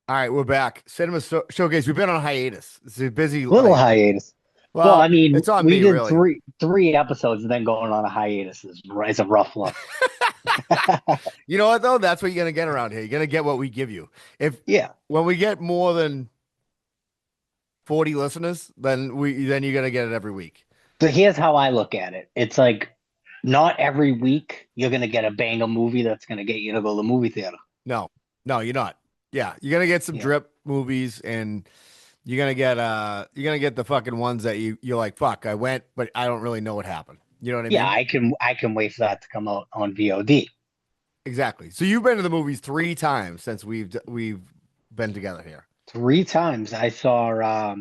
All right, we're back. Showcase. We've been on hiatus. It's a busy, Little like, hiatus. Well, well, I mean, it's on we me, did really. three episodes, and then going on a hiatus is a rough look. You know what, though? That's what you're gonna get around here. You're gonna get what we give you. If Yeah. when we get more than 40 listeners, then you're gonna get it every week. So here's how I look at it. It's like not every week you're gonna get a banger movie that's gonna get you to go to the movie theater. No, no, you're not. Yeah, you're gonna get some Yeah. drip movies, and you're gonna get the fucking ones that you're like, fuck, I went, but I don't really know what happened. You know what I Yeah, mean? I can wait for that to come out on VOD. Exactly. So you've been to the movies 3 times since we've been together here. Three times I saw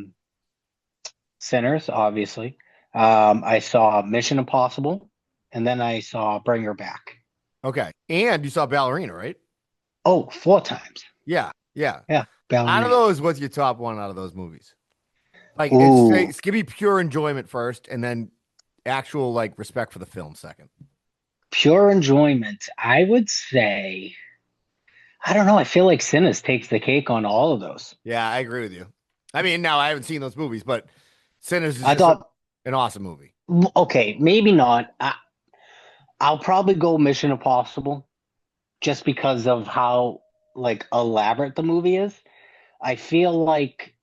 Sinners, obviously. I saw Mission Impossible, and then I saw Bring Her Back. Okay. And you saw Ballerina, right? Oh, four times. Yeah. Yeah. Yeah, Out of Ballerina. those, what's your top one out of those movies? Like Ooh, it's give me pure enjoyment first and then actual like respect for the film second. pure enjoyment. I would say, I don't know. I feel like Sinners takes the cake on all of those. Yeah, I agree with you. I mean, now I haven't seen those movies, but Sinners is I just thought, an awesome movie. okay, maybe not. I'll probably go Mission Impossible just because of how like elaborate the movie is. I feel like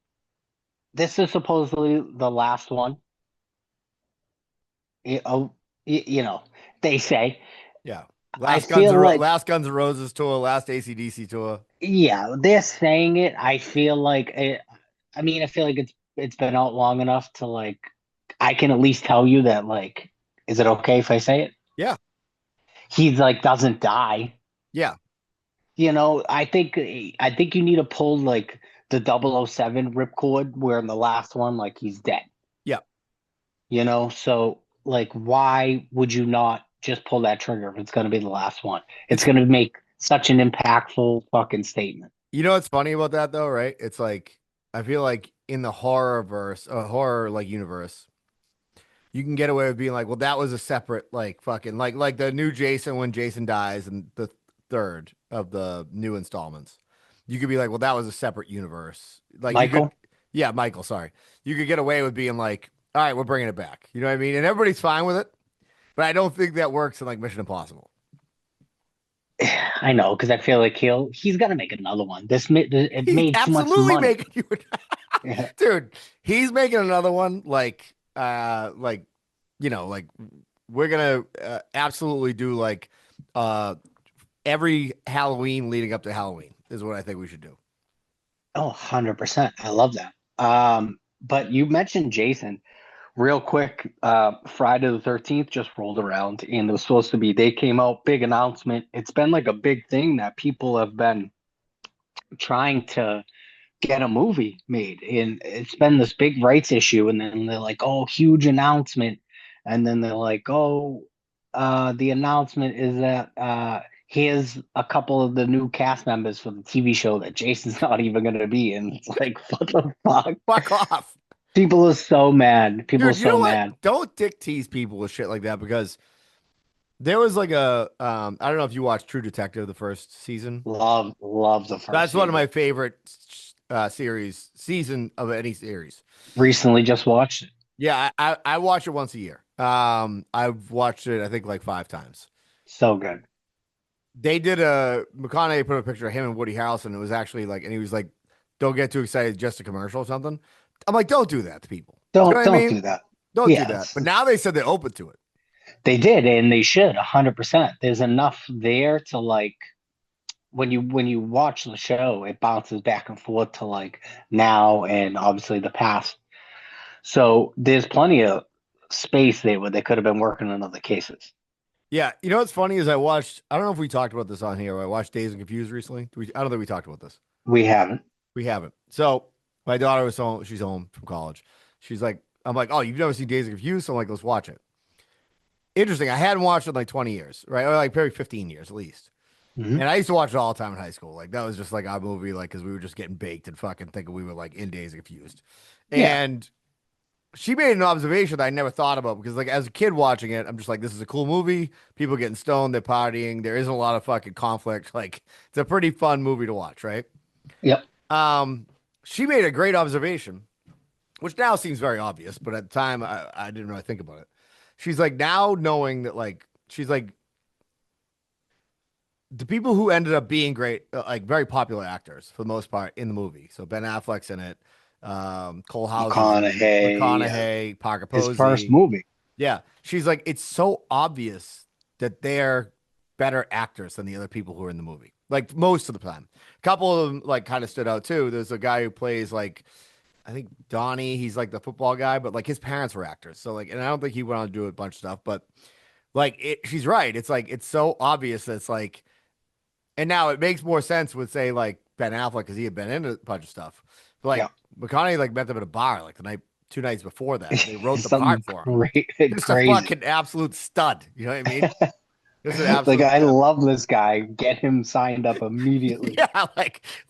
this is supposedly the last one. Oh, you know, they say. Yeah. I feel like, Last Guns N' Roses tour, last AC/DC tour. yeah, they're saying it. I feel like I mean, I feel like it's been out long enough to like I can at least tell you that like, is it okay if I say it? Yeah. He's like doesn't die. Yeah. I think you need to pull like the 007 ripcord where in the last one like he's dead. Yeah. So like why would you not just pull that trigger if it's going to be the last one? It's It's going to make such an impactful fucking statement. You know what's funny about that though, right? It's like I feel like in the horror like universe, you can get away with being like, well, that was a separate like fucking like the new Jason when Jason dies and the third of the new installments. You could be like, well, that was a separate universe. Like you could, Michael, yeah, Michael, sorry. You could get away with being like, all right, we're bringing it back. You know what I mean? And everybody's fine with it, but I don't think that works in like Mission Impossible. I know because I feel like he's got to make another one. It He's made too much absolutely money. making you Yeah. dude, he's making another one like like we're gonna absolutely do like uh every Halloween leading up to Halloween is what I think we should do. Oh, 100%. I love that. But you mentioned Jason. Real quick, Friday the 13th just rolled around and it was supposed to be, they came out, big announcement. It's been like a big thing that people have been trying to get a movie made. And it's been this big rights issue. And then they're like, oh, huge announcement. And then they're like, oh, the announcement is that here's a couple of the new cast members for the TV show that Jason's not even going to be in. It's like, what the fuck? Fuck off. People are so mad. People are Dude, you know so what? mad. Don't dick tease people with shit like that because there was like a I don't know if you watched True Detective the first season. Love the first That's one of season. my favorite season of any series. Recently just watched it. Yeah, I watch it once a year. I've watched it I think like 5 times. So good. They did a McConaughey put a picture of him and Woody Harrelson. It was actually like, and he was like, "Don't get too excited, just a commercial or something." I'm like, "Don't do that to people." You know Don't what I don't mean? do that. Don't do Yeah, that. But now they said they're open to it. they did, and they should 100%. There's enough there to like when you watch the show, it bounces back and forth to like now and obviously the past. So there's plenty of space there where they could have been working on other cases. Yeah, you know what's funny is I watched. I don't know if we talked about this on here. I watched Days and Confused recently. I don't think we talked about this. We haven't. We haven't. So my daughter was home. She's home from college. She's like, I'm like, oh, you've never seen Days and Confused? So I'm like, let's watch it. Interesting. I hadn't watched it in like 20 years, right? Or like probably 15 years at least. Mhm. And I used to watch it all the time in high school. Like that was just like our movie, like because we were just getting baked and fucking thinking we were like in Days and Confused. Yeah. And she made an observation that I never thought about because like as a kid watching it, I'm just like, this is a cool movie. People getting stoned, they're partying. There isn't a lot of fucking conflict. Like it's a pretty fun movie to watch, right? Yep. Um, she made a great observation, which now seems very obvious, but at the time I didn't really think about it. She's like, now knowing that, like, she's like, the people who ended up being great, like very popular actors for the most part in the movie. So Ben Affleck's in it, Cole Hauser's in it, McConaughey, yeah, McConaughey, Parker his first Posey. movie. Yeah, she's like, it's so obvious that they're better actors than the other people who are in the movie. Like most of the time, a couple of them like kind of stood out too. There's a guy who plays like, I think Donnie. He's like the football guy, but like his parents were actors. So like, and I don't think he went on to do a bunch of stuff. But like, she's right. It's like it's so obvious that it's like, and now it makes more sense with say like Ben Affleck because he had been in a bunch of stuff. But like Yeah, McConaughey like met them at a bar like the night, 2 nights before that. They wrote the part something for him. great, Just a crazy. fucking absolute stud. You know what I mean? Just an Like, absolute I stud. love this guy. Get him signed up immediately. Yeah,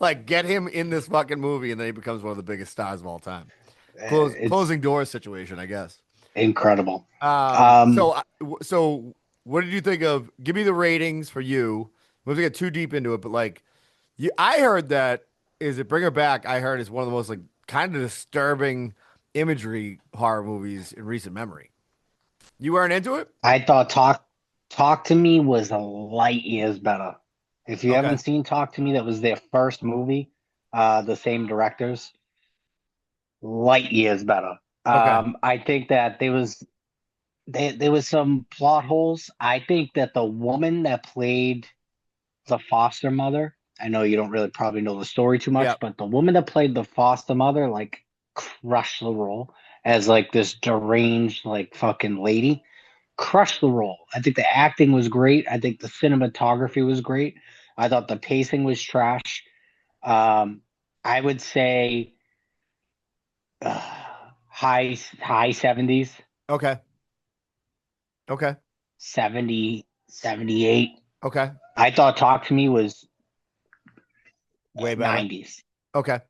like get him in this fucking movie, and then he becomes one of the biggest stars of all time. It's Closing doors situation, I guess. incredible. So Um, so what did you think of? Give me the ratings for you. We don't have to get too deep into it, but like I heard that is it Bring Her Back. I heard is one of the most like kind of disturbing imagery horror movies in recent memory. You weren't into it? I thought Talk to Me was a light years better. If you Okay. haven't seen Talk to Me, that was their first movie. The same directors, light years better. Okay. I think that there was some plot holes. I think that the woman that played the foster mother, I know you don't really probably know the story too Yeah. much, but the woman that played the foster mother like crushed the role as like this deranged like fucking lady. Crushed the role. I think the acting was great. I think the cinematography was great. I thought the pacing was trash. Um, I would say high 70s, Okay. Okay. 70, 78. Okay. I thought Talk to Me was Way better. 90s. Okay.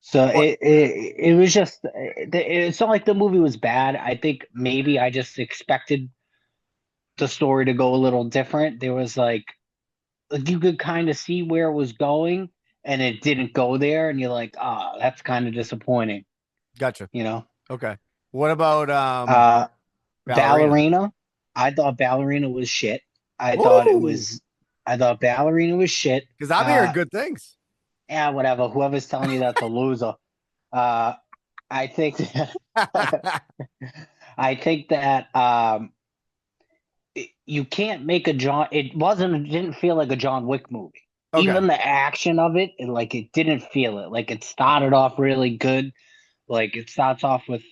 So What? it was just it's not like the movie was bad. I think maybe I just expected the story to go a little different. There was like you could kind of see where it was going and it didn't go there and you're like, ah, that's kind of disappointing, Gotcha. you know. Okay. What about Uh Ballerina? Ballerina, I thought Ballerina was shit. I thought it Ooh, was I thought Ballerina was shit. because I'm hearing good things. Yeah, whatever. Whoever's telling you that's a loser. Uh I think I think that you can't make a John. It didn't feel like a John Wick movie. Okay. Even the action of it, like it didn't feel it. Like it started off really good. Like it starts off with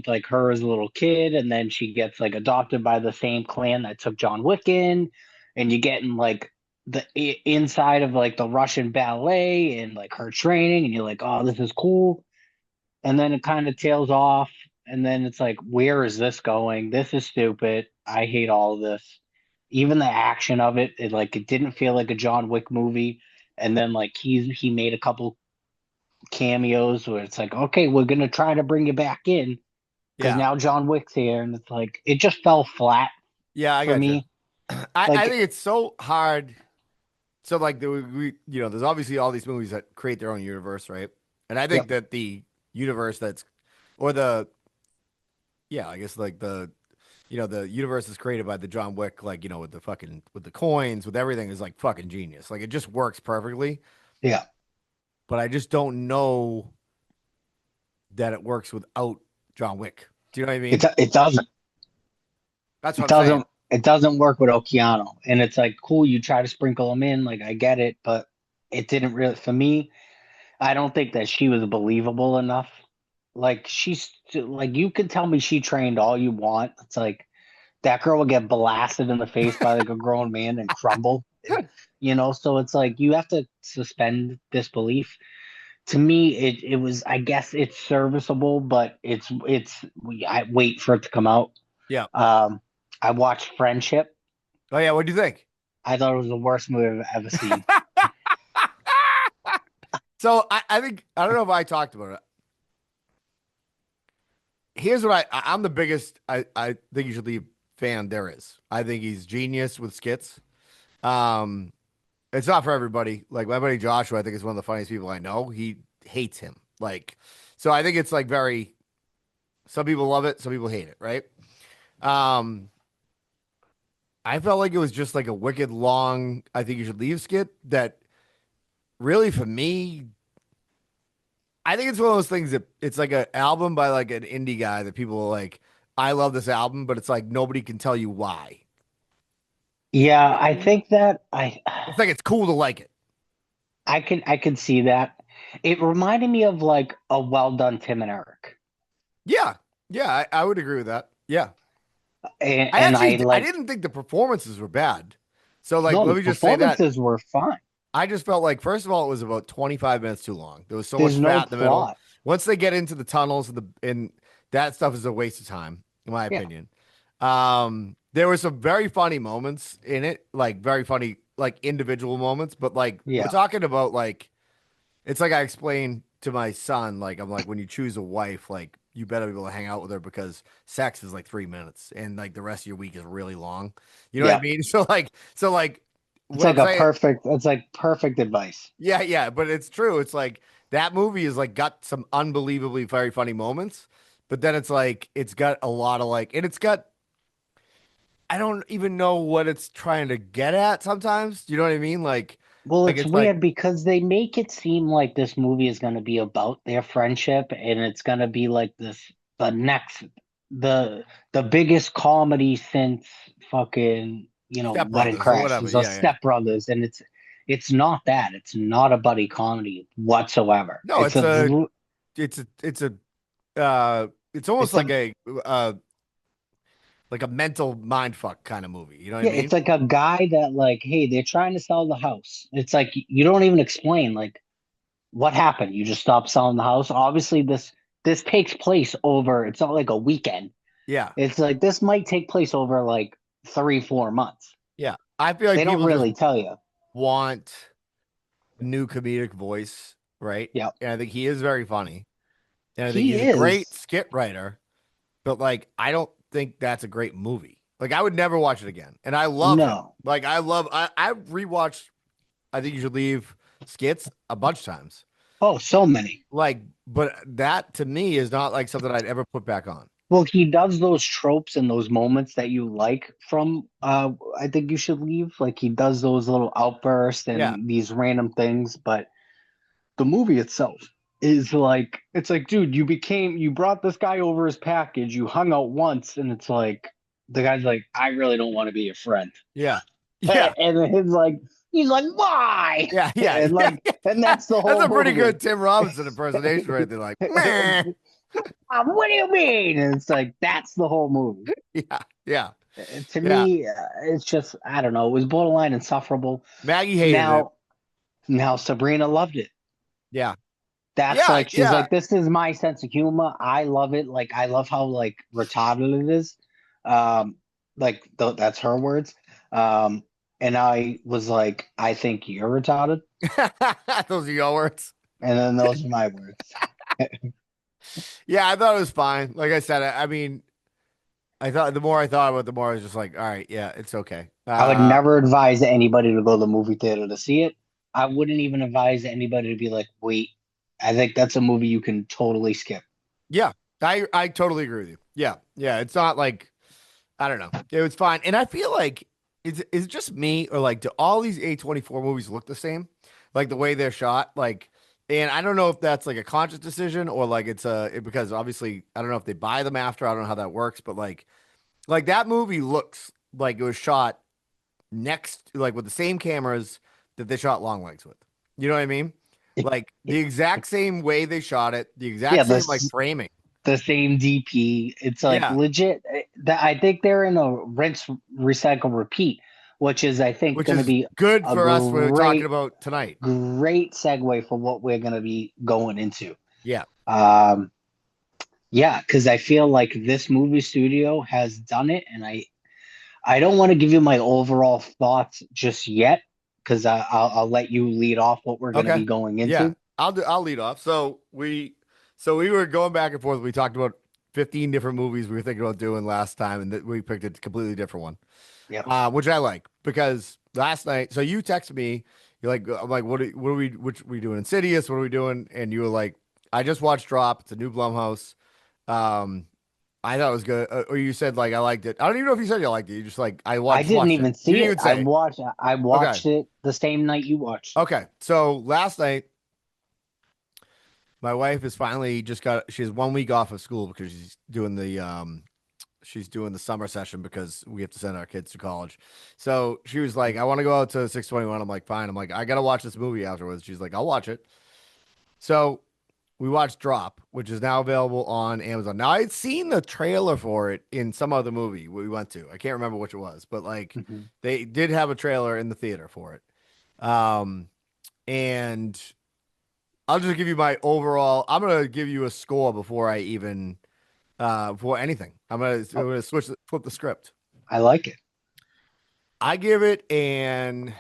like her as a little kid, and then she gets like adopted by the same clan that took John Wick in, and you get in like inside of like the Russian ballet and like her training, and you're like, oh, this is cool. And then it kind of tails off, and then it's like, where is this going? This is stupid. I hate all of this. Even the action of it didn't feel like a John Wick movie. And then like he made a couple cameos where it's like, okay, we're gonna try to bring you back in because Yeah. now John Wick's here, and it's like it just fell flat Yeah, I for got you. me. I Like, think it's so hard. So like there's obviously all these movies that create their own universe, right? And I think yep, that the universe that's or the yeah, I guess like the universe is created by the John Wick, like, with the fucking with the coins, with everything is like fucking genius. Like it just works perfectly. yeah, But I just don't know that it works without John Wick. Do you know what I mean? it doesn't. That's what It I'm saying. doesn't it doesn't work with Okeano. And it's like, cool, you try to sprinkle them in, like I get it, but it didn't really for me. I don't think that she was believable enough. Like she's like you can tell me she trained all you want. It's like that girl will get blasted in the face by like a grown man and crumble. So it's like you have to suspend disbelief. To me, it was I guess it's serviceable, but I wait for it to come out. Yeah. Um I watched Friendship. Oh yeah, what do you think? I thought it was the worst movie I've ever seen. So I think I don't know if I talked about it. Here's what I'm the biggest I think you should leave fan there is. I think he's genius with skits. Um It's not for everybody. Like my buddy Joshua, I think is one of the funniest people I know. He hates him. Like, so I think it's like very. Some people love it, some people hate it, right? Um, I felt like it was just like a wicked long. I think you should leave skit that really for me. I think it's one of those things that it's like an album by like an indie guy that people are like. I love this album, but it's like nobody can tell you why. You Yeah, know what I I mean? think that It's like it's cool to like it. I can see that. It reminded me of like a well done Tim and Eric. Yeah, yeah, I would agree with that. Yeah. And, I and actually I I like didn't think the performances were bad. So like no, the let me just say that performances were fine. I just felt like first of all it was about 25 minutes too long. There was so much There's no fat in the middle. plot. Once they get into the tunnels and that stuff is a waste of time in my Yeah. opinion. There were some very funny moments in it, like very funny like individual moments, but like we're Yeah. talking about like it's like I explained to my son, like I'm like when you choose a wife, like you better be able to hang out with her because sex is like 3 minutes and like the rest of your week is really long. You know what I Yeah. mean? So like It's what like I'm a saying, perfect it's like perfect advice. yeah, yeah, but it's true. It's like that movie is like got some unbelievably very funny moments, but then it's like it's got a lot of like, and it's got I don't even know what it's trying to get at sometimes. You know what I mean? Well, Like it's it's like weird because they make it seem like this movie is going to be about their friendship and it's going to be like this the next the the biggest comedy since fucking, Step Wedding Brothers or whatever. Crashers or Yeah, yeah. Step Brothers, and it's not that. It's not a buddy comedy whatsoever. No, it's a it's almost It's a uh like a mental mind fuck kind of movie. You know what I yeah, mean? it's like a guy that like, hey, they're trying to sell the house. It's like you don't even explain like what happened? You just stopped selling the house? Obviously, this takes place over, it's not like a weekend. Yeah. It's like this might take place over like 3, 4 months. Yeah. I feel like They don't people just really tell you. want a new comedic voice, right? Yeah. And I think he is very funny. And I think He he's a great is. skit writer, but like I don't think that's a great movie. Like I would never watch it again. And I love him. No. Like I rewatched I think you should leave skits a bunch of times. Oh, so many. Like, but that to me is not like something I'd ever put back on. Well, he does those tropes and those moments that you like from I think you should leave. Like he does those little outbursts Yeah. and these random things, but the movie itself is like it's like, dude, you brought this guy over his package, you hung out once, and it's like the guy's like, I really don't want to be your friend. Yeah. Yeah. And then he's like, why? Yeah. Yeah. And Yeah. like, and that's the That's whole a pretty movie. good Tim Robinson impersonation right there. Like, meh. What do you mean? And it's like that's the whole movie. Yeah. Yeah. To Yeah. me, it's just I don't know. It was borderline insufferable. Maggie hated it. Now, now Sabrina loved it. Yeah. That's Yeah. like she's Yeah. like, this is my sense of humor. I love it. Like I love how like retarded it is. Um, that's her words. Um, and I was like, I think you're retarded. Those are your words. And then those are my words. Yeah. I thought it was fine. Like I said, I mean, I thought the more I thought about it, the more I was just like, all right. Yeah. It's okay. I would never advise anybody to go to the movie theater to see it. I wouldn't even advise anybody to be like, wait, I think that's a movie you can totally skip. Yeah. I totally agree with you. Yeah. Yeah. It's not like, I don't know. It was fine. And I feel like is it just me or like do all these A24 movies look the same? Like the way they're shot? Like, and I don't know if that's like a conscious decision or like because obviously I don't know if they buy them after. I don't know how that works, but like that movie looks like it was shot next like with the same cameras that they shot Long Legs with. You know what I mean? It, Like the it, exact same way they shot it, the yeah, exact same like framing. the same DP. It's like Yeah. legit. I think they're in a rinse, recycle, repeat, which is I think Which going to is be good a for us when we're talking great, about tonight. great segue for what we're going to be going into. Yeah. Um, yeah, because I feel like this movie studio has done it, and I don't want to give you my overall thoughts just yet because I'll let you lead off what we're going to Okay. be going Yeah. into. I'll lead off. So we were going back and forth. We talked about 15 different movies we were thinking about doing last time, and that we picked a completely different one. Yep. Which I like because last night. So you text me. You're like, I'm like, what are we, which we doing? Insidious. What are we doing? And you were like, I just watched Drop. It's a new Blumhouse. Um, I thought it was good. Or you said like I liked it. I don't even know if you said you liked it. You just like I just didn't watched it. even You see didn't it. even say it. I Okay. watched it the same night you watched it. Okay. So last night, my wife has finally just got. She has 1 week off of school because she's doing the summer session because we have to send our kids to college. So she was like, I want to go out to 621. I'm like, fine. I'm like, I gotta watch this movie afterwards. She's like, I'll watch it. So we watched Drop, which is now available on Amazon. Now I had seen the trailer for it in some other movie we went to. I can't remember which it was, but like Mhm. they did have a trailer in the theater for it. And I'll just give you my overall. I'm gonna give you a score before I even before anything. I'm Oh, gonna flip the script. I like it. I give it and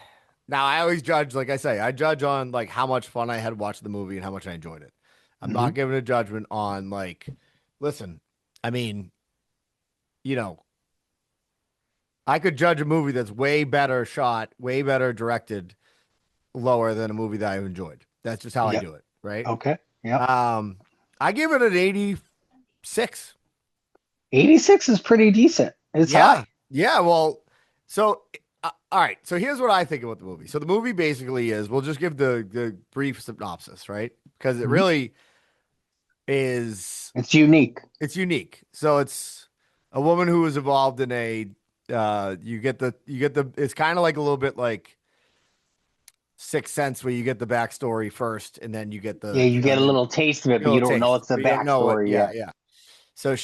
now I always judge, like I say, I judge on like how much fun I had watching the movie and how much I enjoyed it. I'm not Hmm. giving a judgment on like, listen, I mean, you know, I could judge a movie that's way better shot, way better directed, lower than a movie that I've enjoyed. That's just how I Yep. do it, right? Okay. Yep. Um, I give it an 86. 86 is pretty decent. It's Yeah. high. Yeah. Well, so, all right. So here's what I think about the movie. So the movie basically is, we'll just give the brief synopsis, right? Because it Mhm. really is, It's unique. it's unique. So it's a woman who was involved in it's kind of like a little bit like Sixth Sense where you get the backstory first and then you get Yeah, the, you get a then little taste of it, a but you little don't know taste, it's the but you don't know what. backstory Yeah. yet. Yeah. So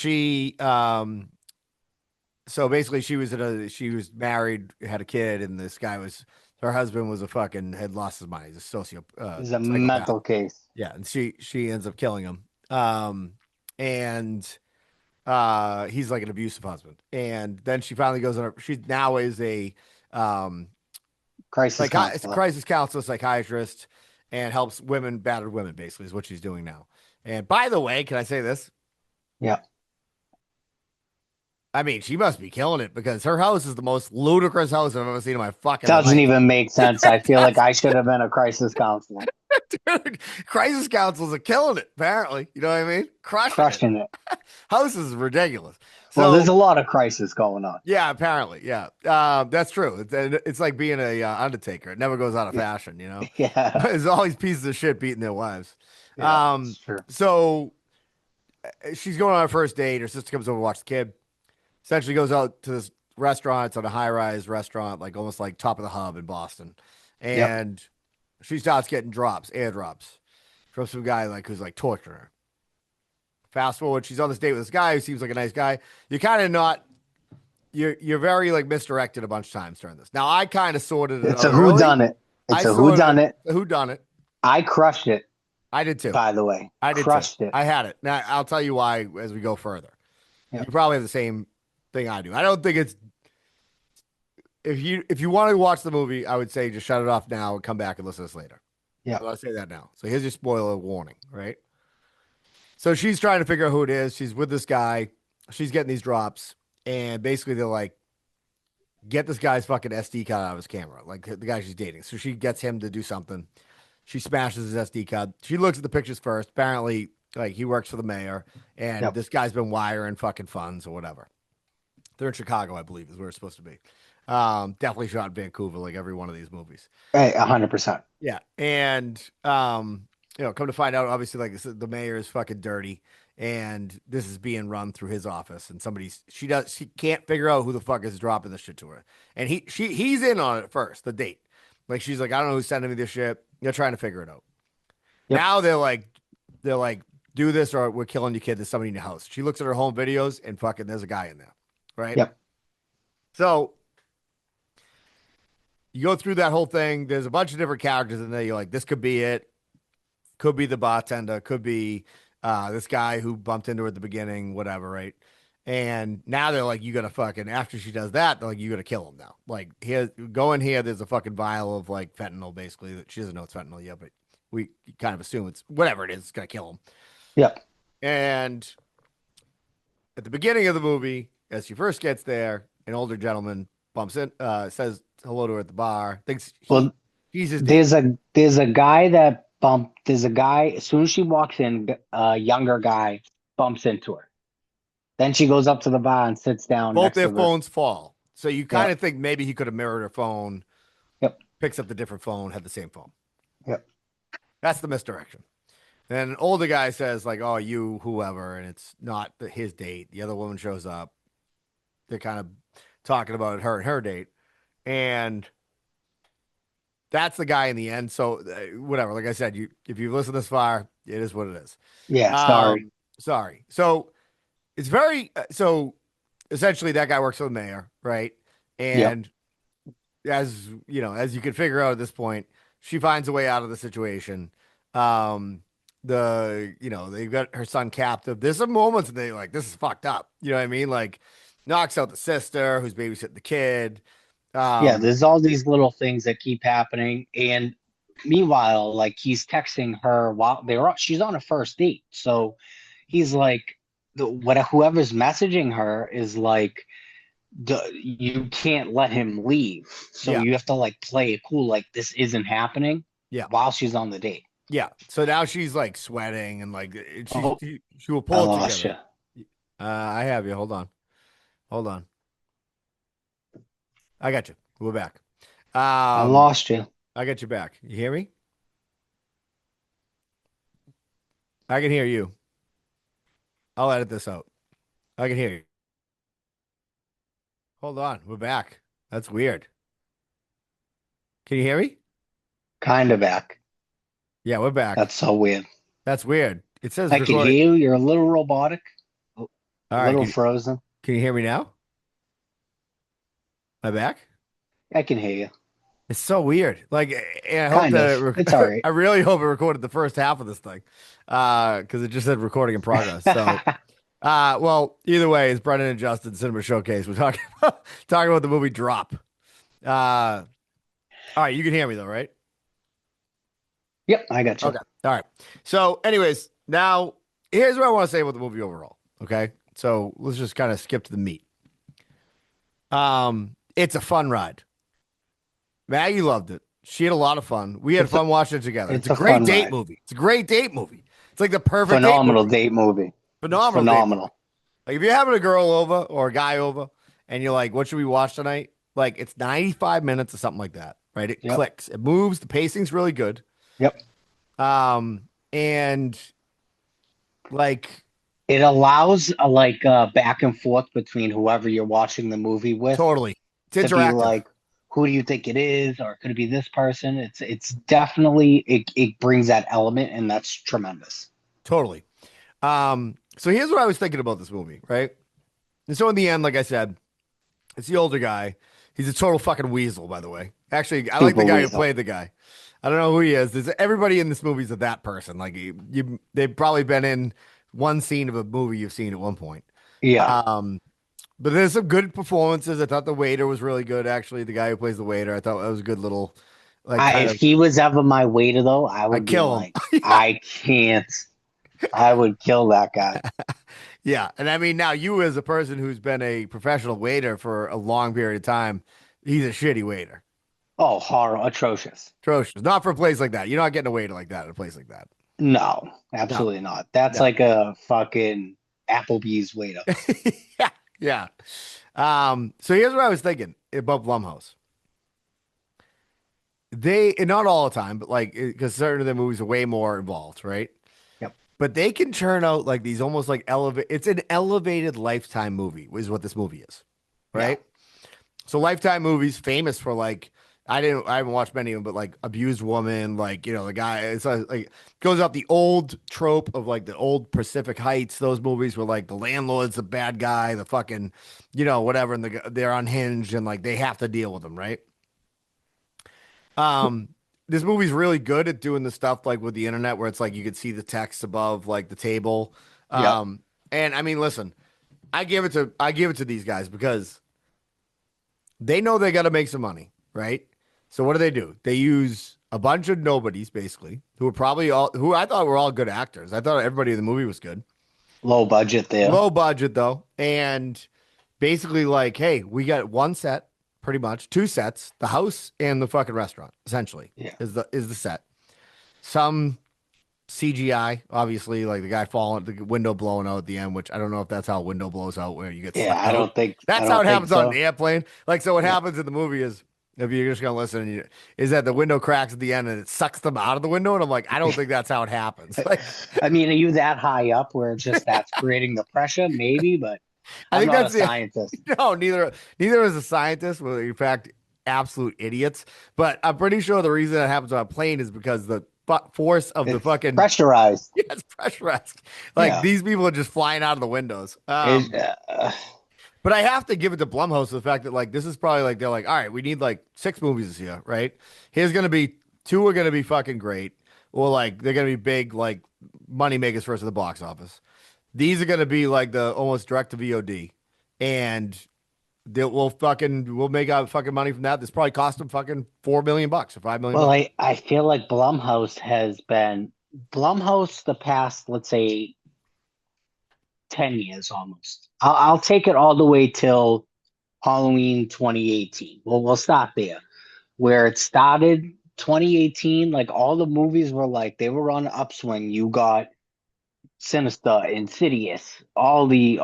so basically she was married, had a kid, and this guy was her husband was a fucking had lost his mind. He's a It's a psychopath. mental case. Yeah, and she ends up killing him. And he's like an abusive husband. And then she finally goes on she now is a um Crisis counselor. crisis counselor, psychiatrist, and helps women, battered women, basically is what she's doing now. And by the way, can I say this? Yeah. I mean, she must be killing it because her house is the most ludicrous house I've ever seen in my fucking Doesn't life. even make sense. I feel like I should have been a crisis counselor. Dude, crisis counsels are killing it, apparently. You know what I mean? Crushing it. Crushing it. House is ridiculous. Well, there's So, a lot of crisis going on. yeah, apparently. Yeah. That's true. It's like being a Undertaker. It never goes out of Yeah. fashion, you know? Yeah. There's all these pieces of shit beating their wives. Yeah. It's true. So she's going on her first date. Her sister comes over to watch the kid. Essentially goes out to this restaurant. It's on a high-rise restaurant, like almost like top of the hub in Boston. Yep. And she starts getting airdrops from some guy like who's like torturing her. Fast forward, she's on this date with this guy who seems like a nice guy. You're kind of not. You're very like misdirected a bunch of times during this. Now I kind of sorted it It's a out who early. done it. I It's a who sorted done it. it. Who done it? I crushed it, I did too. by the way. I did too. Crushed it. I had it. Now I'll tell you why as we go further. You Yep. probably have the same thing I do. I don't think it's if you want to watch the movie, I would say just shut it off now and come back and listen to this later. Yep. I'll say that now. So here's your spoiler warning, right? So she's trying to figure out who it is. She's with this guy. She's getting these drops, and basically they're like, get this guy's fucking SD card out of his camera, like the guy she's dating. So she gets him to do something. She smashes his SD card. She looks at the pictures first. Apparently, like he works for the mayor, and Yep. this guy's been wiring fucking funds or whatever. They're in Chicago, I believe, is where it's supposed to be. Definitely shot in Vancouver, like every one of these movies. Hey, 100%. Yeah, and come to find out, obviously, like the mayor is fucking dirty, and this is being run through his office, and she can't figure out who the fuck is dropping this shit to her, and he's in on it first, the date, like she's like, I don't know who's sending me this shit. They're trying to figure it out. Yep. Now they're like, do this or we're killing your kid. There's somebody in your house. She looks at her home videos and fucking there's a guy in there, right? Yep. So you go through that whole thing. There's a bunch of different characters in there. You're like, this could be it. Could be the bartender. Could be this guy who bumped into her at the beginning, whatever, right? And now they're like, you gotta fucking, after she does that, they're like, you gotta kill him now. Like, here, go in here. There's a fucking vial of like fentanyl, basically. That she doesn't know it's fentanyl yet, but we kind of assume it's whatever it is, it's gonna kill him. Yep. And at the beginning of the movie, as she first gets there, an older gentleman bumps in, says hello to her at the bar. Thinks Well, he's his date. there's a guy that bumped. There's a guy as soon as she walks in, a younger guy bumps into her. Then she goes up to the bar and sits down Both next their to the. phones fall. So you kind Yep. of think maybe he could have mirrored her phone, Yep. picks up the different phone, had the same phone. Yep. That's the misdirection. Then an older guy says, like, oh, you, whoever, and it's not his date. The other woman shows up. They're kind of talking about her and her date. And that's the guy in the end. So whatever. Like I said, you if you've listened this far, it is what it is. Yeah. Sorry. Sorry. So it's very so essentially that guy works for the mayor, right? Yep. And as you know, as you can figure out at this point, she finds a way out of the situation. Um, they've got her son captive. There's some moments and they like, this is fucked up. You know what I mean? Like knocks out the sister who's babysitting the kid. Yeah. Um, There's all these little things that keep happening, and meanwhile, like he's texting her while she's on a first date. So he's like, whoever's messaging her is like, you can't let him leave. So yeah, you have to like play it cool, like this isn't happening yeah. while she's on the date. Yeah. So now she's like sweating and like Oh, she will I pull it lost you. together. I have you. Hold on. Hold on. I got you. We're back. I Um, lost you. I got you back. You hear me? I can hear you. I'll edit this out. I can hear you. Hold on. We're back. That's weird. Can you hear me? Kind of back. Yeah, we're back. That's so weird. That's weird. It says I can recording. hear you. You're a little robotic, a All right. little frozen. Can you hear me now? Am I back? I can hear you. It's so weird. Like, and I hope Kind that of. It's all right. I really hope it recorded the first half of this thing, because it just said recording in progress. So, well, either way, it's Brendan and Justin Cinema Showcase. We're talking about the movie Drop. All right, you can hear me though, right? Yep, I got you. Okay. All right. So, anyways, now here's what I want to say about the movie overall. Okay. So let's just kind of skip to the meat. It's a fun ride. Maggie loved it. She had a lot of fun. We had It's a fun watching it together. It's it's a a great fun date ride. movie. It's a great date movie. It's like the perfect date Phenomenal movie. date movie. It's Phenomenal date movie. phenomenal. Like if you're having a girl over or a guy over and you're like, what should we watch tonight? Like it's 95 minutes or something like that, right? It Yep. clicks. It moves. The pacing's really good. Yep. And like It allows a like back and forth between whoever you're watching the movie with totally. It's to be interactive. like, who do you think it is, or could it be this person? It's definitely it brings that element, and that's tremendous. Totally. So here's what I was thinking about this movie, right? And so in the end, like I said, it's the older guy. He's a total fucking weasel, by the way. Actually, I like the Super guy who weasel. played the guy. I don't know who he is. Everybody in this movie is that person. Like they've probably been in one scene of a movie you've seen at one point. Yeah. Um, but there's some good performances. I thought the waiter was really good. Actually, the guy who plays the waiter, I thought that was a good little, like, kind If of. he was ever my waiter, though, I I would be kill him. like, I can't. I would kill that guy. Yeah, and I mean now you as a person who's been a professional waiter for a long period of time, he's a shitty waiter. Oh, horror, atrocious. Atrocious. Not for a place like that. You're not getting a waiter like that at a place like that. No, No, absolutely not. That's no. like a fucking Applebee's waiter. Yeah, yeah. So here's what I was thinking about Blumhouse. They, and not all the time, but like because certain of their movies are way more involved, right? Yep. But they can churn out like these almost like elevate. It's an elevated Lifetime movie, is what this movie is, Yeah. right? So Lifetime movies famous for like I haven't watched many of them, but like abused woman, like the guy. It's like goes up the old trope of like the old Pacific Heights. Those movies where like the landlord's the bad guy, the fucking whatever, and they're unhinged and like they have to deal with them, right? Um, this movie's really good at doing the stuff like with the internet where it's like you could see the text above like the table. Yep. And I mean, listen, I give it to these guys because they know they got to make some money, right? So what do? They use a bunch of nobodies basically who are probably all who I thought were all good actors. I thought everybody in the movie was good. Low budget there. Low budget though, and basically like, hey, we got one set. pretty much. Two sets, the house and the fucking restaurant, essentially, Yeah. is the set. Some CGI, obviously, like the guy falling, the window blowing out at the end, which I don't know if that's how a window blows out where you get Yeah, sucked out. I That's how don't it think happens on an so. airplane. Like, so what Yeah. happens in the movie is, if you're just gonna listen, is that the window cracks at the end and it sucks them out of the window, and I'm like, I don't think that's how it happens. Like, I mean, are you that high up where it's just that's creating the pressure? Maybe, but I I'm think not a that's the scientist. no, neither is a scientist. Well, in fact, absolute idiots. But I'm pretty sure the reason that happens on a plane is because the force of the It's fucking pressurized. yes, pressurized. Like Yeah. these people are just flying out of the windows. It, But I have to give it to Blumhouse the fact that like this is probably like they're like, all right, we need like 6 movies this year, right? Here's gonna be two are gonna be fucking great, or like they're gonna be big like money makers first at the box office. These are gonna be like the almost direct to VOD, and we'll make out fucking money from that. This probably cost them fucking $4 million or $5 million. well, I feel like Blumhouse has been Blumhouse the past, let's say, 10 years almost. I'll take it all the way till Halloween 2018. Well, we'll start there. Where it started 2018, like all the movies were like they were on an upswing. You got Sinister, Insidious, all the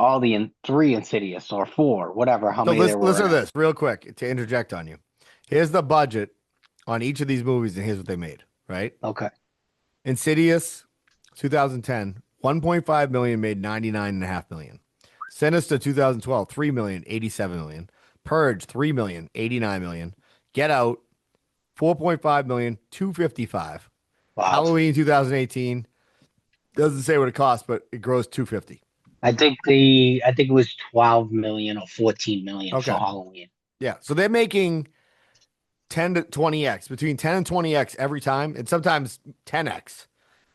three Insidious or four, whatever, how So many there were listen to now. this real quick to interject on you. Here's the budget on each of these movies, and here's what they made. Right? Okay. Insidious, 2010, 1.5 million made 99.5 million. Sinister 2012, 3 million, 87 million. Purge, 3 million, 89 million. Get Out, 4.5 million, 255. Wow. Halloween 2018 doesn't say what it costs, but it grows 250. I think it was 12 million or 14 million for Okay. Halloween. Yeah. So they're making 10 to 20x, between 10 and 20x every time, and sometimes 10x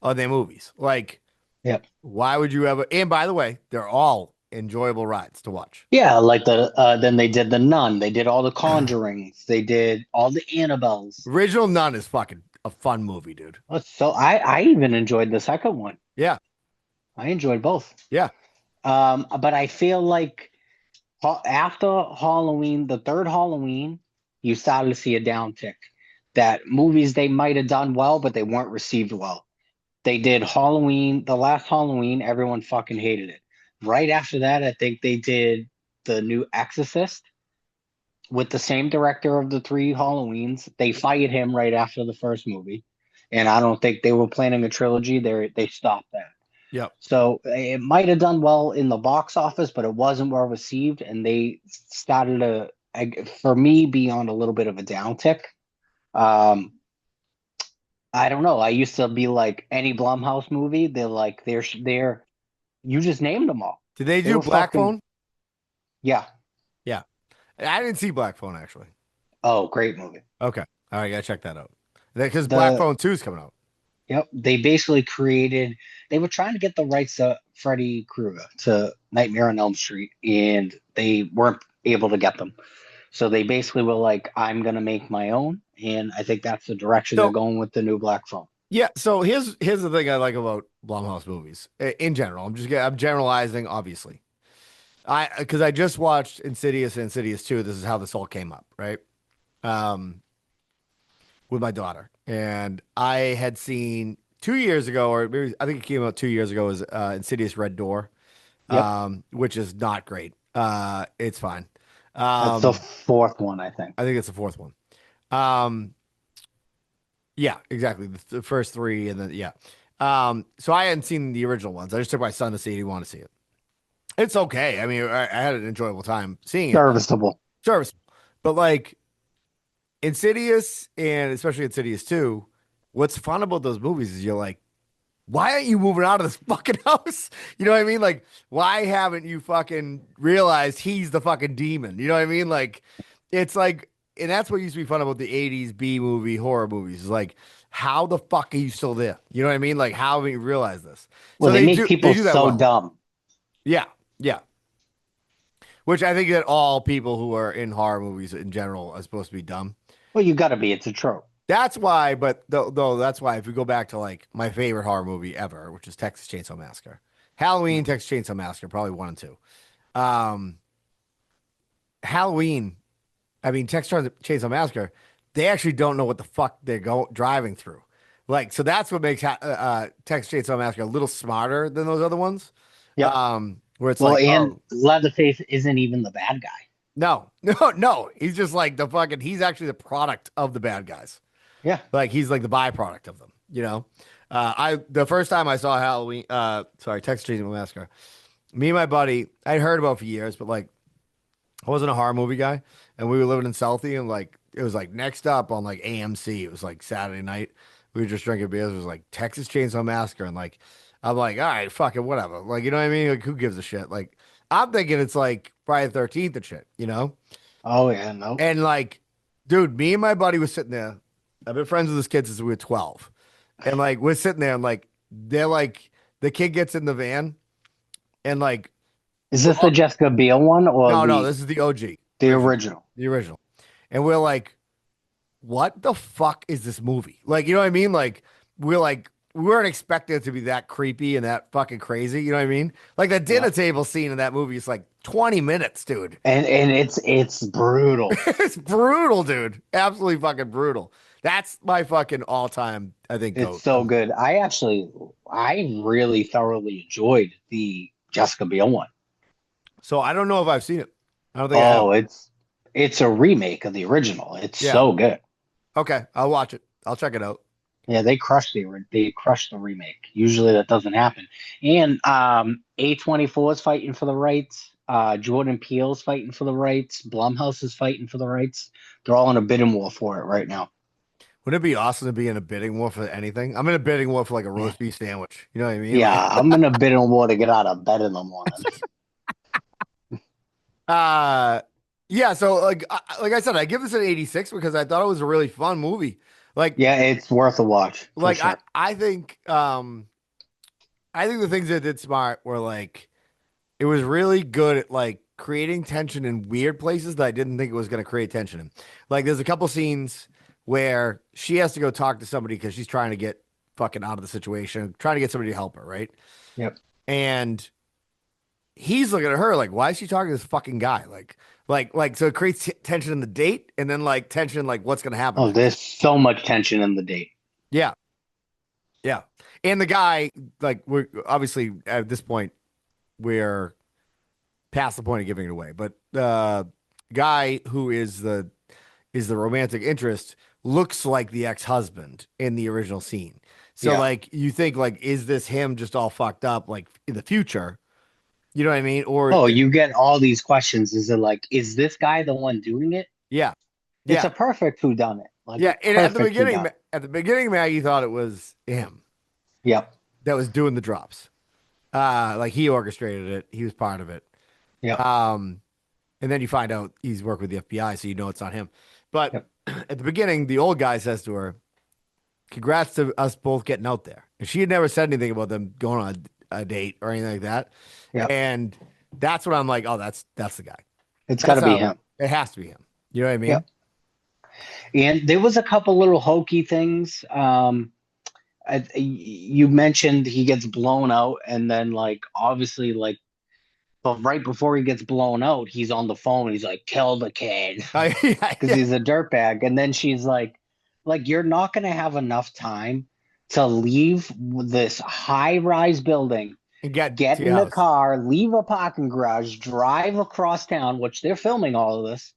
on their movies. Like, Yep. why would you ever? And by the way, they're all enjoyable rides to watch. Yeah, like then they did the Nun, they did all the Conjurings, they did all the Annabelles. Original Nun is fucking a fun movie, dude. So I even enjoyed the second one. Yeah. I enjoyed both. Yeah. But I feel like after Halloween, the third Halloween, you started to see a downtick. That movies they might have done well, but they weren't received well. They did Halloween, the last Halloween, everyone fucking hated it. Right after that, I think they did the new Exorcist with the same director of the three Halloweens. They fired him right after the first movie, and I don't think they were planning a trilogy. They stopped that. Yep. So it might have done well in the box office, but it wasn't well received, and they started for me, be on a little bit of a downtick. Um, I don't know. I used to be like any Blumhouse movie. They're you just named them all. Did they They do were Black fucking Phone? yeah. Yeah. I didn't see Black Phone actually. Oh, great movie. Okay. All right. Gotta check that out. Because Black The Phone 2 is coming out. Yep, they basically created. They were trying to get the rights to Freddy Krueger to Nightmare on Elm Street, and they weren't able to get them. So they basically were like, "I'm gonna make my own," and I think that's the direction they're So, going with the new Black Phone. yeah. So here's the thing I like about Blumhouse movies in general. I'm generalizing, obviously. Because I just watched Insidious and Insidious 2. This is how this all came up, right? Um, with my daughter. And I had seen 2 years ago, or maybe I think it came out 2 years ago, was Insidious Red Door, Yep, which is not great. It's fine. that's the Um, fourth one, I think. I think it's the fourth one. Um, yeah, exactly. The first three, and then yeah. So I hadn't seen the original ones. I just took my son to see it. He wanted to see it. It's okay. I mean, I had an enjoyable time seeing it. Serviceable. Serviceable, but like Insidious and especially Insidious 2, what's fun about those movies is you're like, why aren't you moving out of this fucking house? You know what I mean? Like, why haven't you fucking realized he's the fucking demon? You know what I mean? Like, it's like, and that's what used to be fun about the 80s B movie horror movies is like, how the fuck are you still there? You know what I mean? Like, how haven't you realized this? So Well, they make they people do that so well. dumb. Yeah. Yeah. Which I think that all people who are in horror movies in general are supposed to be dumb. Well, you got to be. It's a trope. That's why, but though that's why if we go back to like my favorite horror movie ever, which is Texas Chainsaw Massacre, Halloween, Texas Chainsaw Massacre, probably one and two. Um, Halloween I mean, Texas Chainsaw Massacre, they actually don't know what the fuck they're driving through. Like, so that's what makes Texas Chainsaw Massacre a little smarter than those other ones. Yep. Where it's Well, like, and oh, Leatherface isn't even the bad guy. no, no. He's just like the fucking, he's actually the product of the bad guys. Yeah. Like, he's like the byproduct of them, you know? The first time I saw Texas Chainsaw Massacre, me and my buddy, I'd heard about it for years, but like, I wasn't a horror movie guy, and we were living in Southie, and like it was like next up on like AMC. It was like Saturday night. We were just drinking beers. It was like Texas Chainsaw Massacre, and like I'm like, all right, fuck it, whatever. Like, you know what I mean? Like, who gives a shit? Like, I'm thinking it's like Friday the 13th and shit, you know? Oh yeah, no. And like, dude, me and my buddy was sitting there. I've been friends with this kid since we were 12, and like we're sitting there, and like they're like the kid gets in the van, and like Is we're this the all, Jessica Biel one or no, no, the this is the OG the original, original? the original. And we're like, what the fuck is this movie? Like, you know what I mean? Like, we weren't expecting it to be that creepy and that fucking crazy. You know what I mean? Like the Yeah. dinner table scene in that movie is like 20 minutes, dude. And it's brutal. It's brutal, dude. Absolutely fucking brutal. That's my fucking all time, I think, It's goat. so good. I really thoroughly enjoyed the Jessica Biel one. So I don't know if I've seen it. I don't think I have. Oh, it's a remake of the original. It's Yeah. so good. Okay. I'll watch it. I'll check it out. Yeah, they crushed the remake. Usually that doesn't happen. And A24 is fighting for the rights. Jordan Peele's fighting for the rights. Blumhouse is fighting for the rights. They're all in a bidding war for it right now. Wouldn't it be awesome to be in a bidding war for anything? I'm in a bidding war for like a roast beef sandwich. You know what I mean? Like, Yeah, I'm in a bidding war to get out of bed in the morning. Uh, yeah. So like I said, I give this an 86 because I thought it was a really fun movie. Like, Yeah, it's worth a watch for like sure. I think the things that did smart were like it was really good at like creating tension in weird places that I didn't think it was going to create tension in. Like, there's a couple scenes where she has to go talk to somebody because she's trying to get fucking out of the situation, trying to get somebody to help her, right? Yep. And he's looking at her like, why is she talking to this fucking guy? Like, so it creates tension in the date, and then like tension, like what's gonna happen Oh, next. there's so much tension in the date. Yeah, yeah. And the guy, like, we're obviously at this point we're past the point of giving it away, but the guy who is the romantic interest looks like the ex-husband in the original scene. So Yeah. like, you think like, is this him just all fucked up like in the future? You know what I mean? Or Oh, you get all these questions. Is it like, is this guy the one doing it? yeah, It's yeah. a perfect whodunit. Like Yeah, and perfect whodunit. at the beginning, Maggie thought it was him Yep. that was doing the drops. Like he orchestrated it. He was part of it. Yep. Um, and then you find out he's working with the FBI, so you know it's not him. But Yep. at the beginning, the old guy says to her, "Congrats to us both getting out there." And she had never said anything about them going on a date or anything like that. Yep. And that's what I'm like, oh, that's the guy. It's got That's to be how him. it has to be him. You know what I mean? Yep. And there was a couple little hokey things. You mentioned he gets blown out, and then like obviously like, but right before he gets blown out, he's on the phone. He's like, "Kill the kid," Yeah, because yeah. he's a dirtbag. And then she's like you're not gonna have enough time to leave this high-rise building, And get get to your in a house. car, leave a parking garage, drive across town, which they're filming all of this,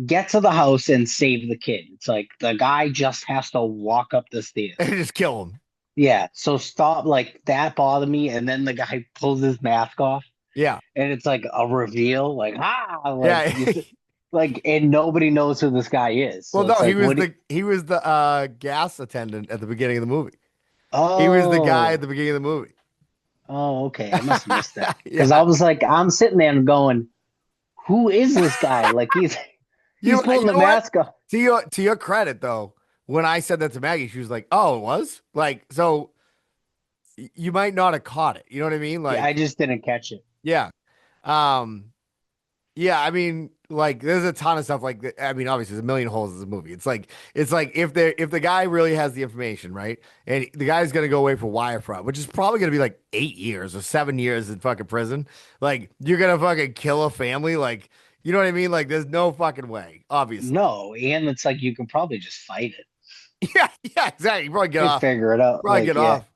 get to the house and save the kid. It's like the guy just has to walk up the And stairs. just kill him. Yeah, so stop. Like that bothered me. And then the guy pulls his mask off, Yeah. and it's like a reveal, like like Yeah. like, and nobody knows who this guy is. Well, So no, it's like, what? he was the gas attendant at the beginning of the movie. He was the guy at Oh, the beginning of the movie. oh, okay. I must have missed that because I Yeah. was like, I'm sitting there and going, who is this guy? Like he's You pulling the know what? mask off. To your credit though, when I said that to Maggie, she was like, "Oh, it was?" Like, so you might not have caught it. You know what I mean? Yeah, I Like, just didn't catch it. yeah. Um Yeah, I mean, like, there's a ton of stuff like that. I mean, obviously, there's a million holes in this movie. It's like if the guy really has the information, right, and the guy's gonna go away for wire fraud, which is probably gonna be like 8 years or 7 years in fucking prison. Like, you're gonna fucking kill a family. Like, You know what I mean? Like, there's no fucking way, obviously. No, and it's like you can probably just fight it. Yeah, yeah, exactly. You probably get You off. figure it out. Probably Like, get yeah, off.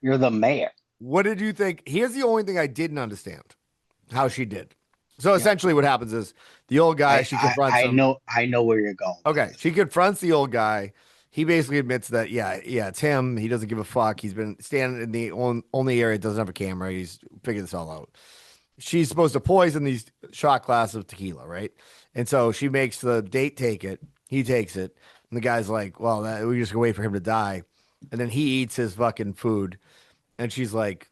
you're the mayor. What did you think? Here's the only thing I didn't understand how she did. So Yeah. essentially, what happens is the old guy, she confronts him. I know where you're going with Okay, she this. confronts the old guy. He basically admits that, yeah, yeah, it's him. He doesn't give a fuck. He's been standing in the only area that doesn't have a camera. He's figured this all out. She's supposed to poison these shot glasses of tequila, right? And so she makes the date take it. He takes it. And the guy's like, well, we just gonna wait for him to die. And then he eats his fucking food. And she's like,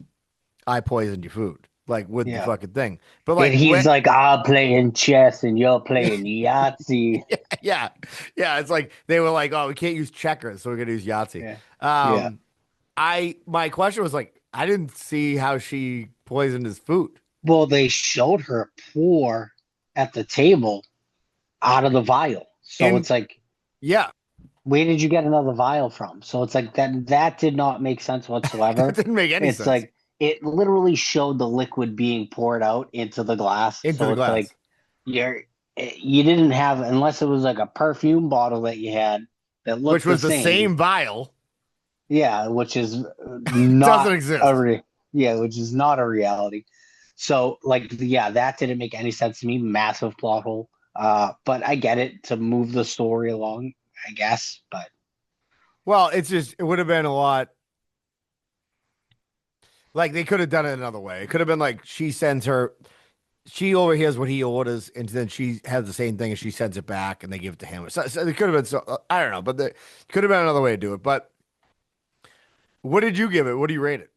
I poisoned your food, like with the Yeah. fucking thing. But And like, he's like, I'm playing chess and you're playing Yahtzee. yeah, yeah. It's like they were like, oh, we can't use checkers, so we're gonna use Yahtzee. Yeah. Yeah. Um, my question was like, I didn't see how she poisoned his food. Well, they showed her pour at the table out of the vial. So And it's like, yeah, where did you get another vial from? So it's like that did not make sense that whatsoever. didn't make any It's sense. like it literally showed the liquid being poured out into the glass. Into the So it's glass, like you're you didn't have unless it was like a perfume bottle that you had that which looked the was the same. same vial, Yeah, which is doesn't not exist. yeah, which is not a reality. So like yeah, that didn't make any sense to me. Massive plot hole. But I get it to move the story along, I guess. But Well, it's just it would have been a lot. Like they could have done it another way. It could have been like she sends her, she overhears what he orders, and then she has the same thing, and she sends it back, and they give it to him. So it could have been so I don't know, but there could have been another way to do it. But what did you give it? What do you rate it?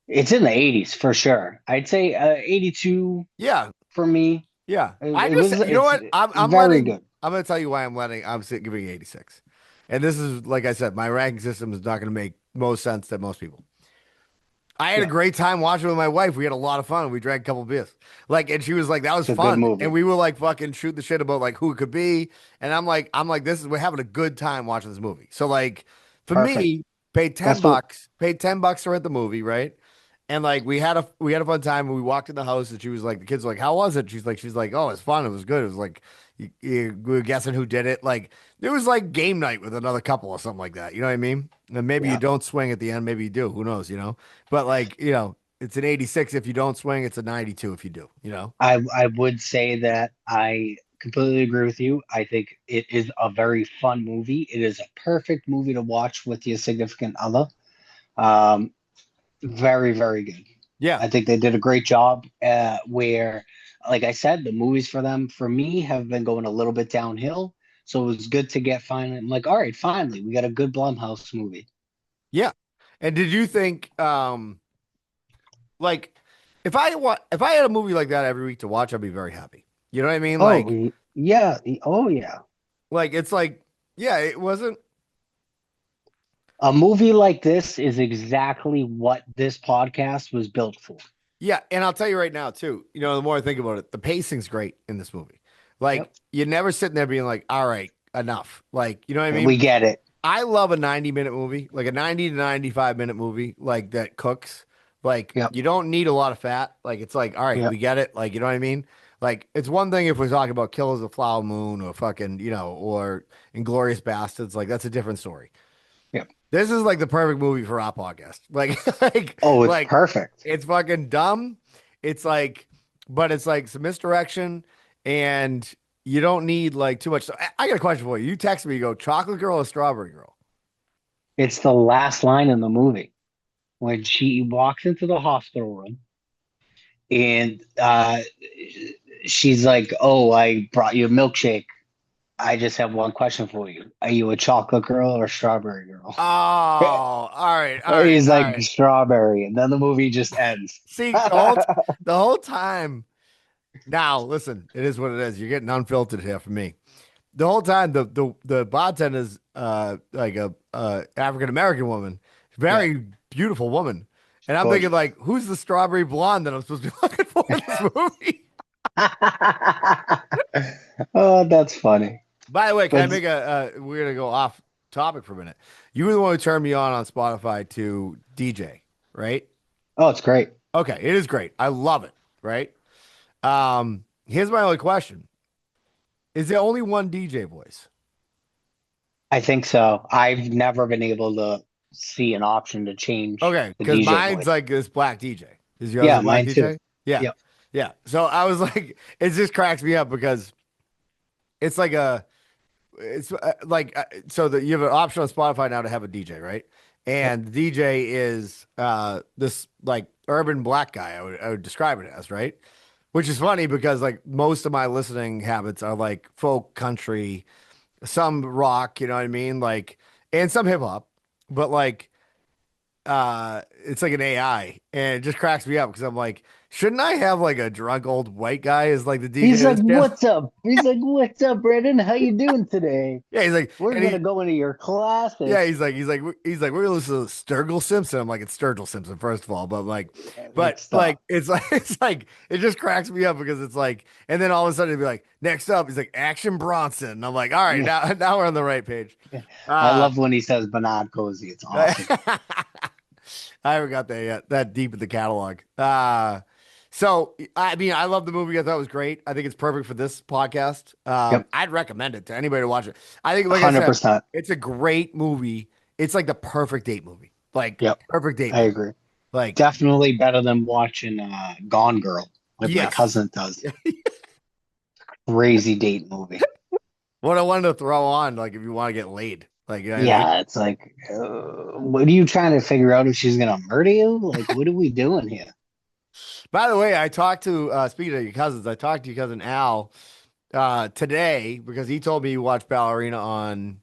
it's in the 80s for sure. I'd say 82 Yeah, for me. yeah. I It just, was you know it's what? I'm very letting. good. I'm gonna tell you why I'm letting. Giving 86, and this is like I said, my ranking system is not gonna make most sense to most people. I had a Yeah, great time watching with my wife. We had a lot of fun. We drank a couple beers. Like, and she was like, that was it's a good fun. And movie. we were like fucking shoot the shit about like who it could be. And I'm like, we're having a good time watching this movie. So like for Perfect. me, paid 10 That's what bucks, paid 10 bucks to rent the movie, right? And like we had a fun time and we walked in the house and she was like, the kids were like, how was it? She's like, oh, it's fun. It was good. It was like we were guessing who did it. Like it was like game night with another couple or something like that. You know what I mean? And maybe you yeah. don't swing at the end, maybe you do. Who knows, you know? But like, it's an 86 if you don't swing, it's a 92 if you do, you know? I would say that I completely agree with you. I think it is a very fun movie. It is a perfect movie to watch with your significant other. Um, very, very good. Yeah. I think they did a great job. Where, like I said, the movies for them, for me, have been going a little bit downhill. So it was good to get finally. I'm like, all right, finally, we got a good Blumhouse movie. Yeah. And did you think like if I had a movie like that every week to watch, I'd be very happy. You know what I mean? Yeah, oh yeah. It's like yeah, it wasn't. A movie like this is exactly what this podcast was built for. Yeah, and I'll tell you right now too. The more I think about it, the pacing's great in this movie. Like Yep. you're never sitting there being like, "All right, enough." Like, you know what I And mean? we get it. I love a 90-minute movie, like a 90 to 95-minute movie, like that cooks. Like Yep. you don't need a lot of fat. Like it's like, all right, Yep. we get it. Like, you know what I mean? Like it's one thing if we're talking about Killers of the Flower Moon or fucking, or Inglorious Bastards. Like that's a different story. Yep. This is like the perfect movie for our podcast. Like, like, Oh, it's like perfect. it's fucking dumb. It's like, but it's like some misdirection, and you don't need like too much. So I got a question for you. You text me, you go, chocolate girl or strawberry girl? It's the last line in the movie when she walks into the hospital room and she's like, "Oh, I brought you a milkshake. I just have one question for you. Are you a chocolate girl or a strawberry girl?" Oh, all right, all right, He's all like right. strawberry, and then the movie just ends. See, the whole time. Now, listen, it is what it is. You're getting unfiltered here for me. The whole time, the bartender's like a African American woman, Yeah, very beautiful woman, and I'm thinking gorgeous. like, who's the strawberry blonde that I'm supposed to be looking for in this movie? Oh, that's funny. By the way, can I But make we're gonna go off topic for a minute. You were the one who turned me on Spotify to DJ, right? oh, it's great. Okay, it is great. I love it, right? Here's my only question: is there only one DJ voice? I think so. I've never been able to see an option to change Okay, the because DJ mine's voice. like this black DJ. Is yours a Yeah, black mine too. DJ? Yeah, Yep. yeah. So I was like, it just cracks me up because it's like a it's like so that you have an option on Spotify now to have a DJ, right? Yep. And the DJ is this like urban black guy. I would describe it as, right? Which is funny because like most of my listening habits are like folk, country, some rock, you know what I mean? Like and some hip hop, but like it's like an AI and it just cracks me up because I'm like, shouldn't I have like a drunk old white guy as like the DJ He's of like, this channel? "What's up?" He's like, "What's up, Brendan? How you doing today? Yeah, he's like, We're and gonna he go into your yeah, classics." he's like, we're gonna listen to Sturgill Simpson. I'm like, it's Sturgill Simpson, first of all, but Next like, up. it's like, it's like, it just cracks me up because it's like, and then all of a sudden it'd be like, next up, he's like, Action Bronson. And I'm like, all right, now we're on the right page. I Uh, love when he says Bernard Cozy. It's awesome. I haven't got that yet, that deep in the catalog. So I mean, I love the movie. I thought it was great. I think it's perfect for this podcast. Yep. I'd recommend it to anybody to watch it. I think, like I said, 100%. it's a great movie. It's like the perfect date movie. Like Yep. perfect date I movie. agree. Like Definitely better than watching Gone Girl, like my yes. cousin does. Crazy date movie. What I wanted to throw on, like if you want to get laid. Like you know what I mean? Yeah, it's like, what are you trying to figure out if she's gonna murder you? Like, what are we doing here? By the way, I talked to speaking of your cousins, I talked to your cousin Al today because he told me he watched Ballerina on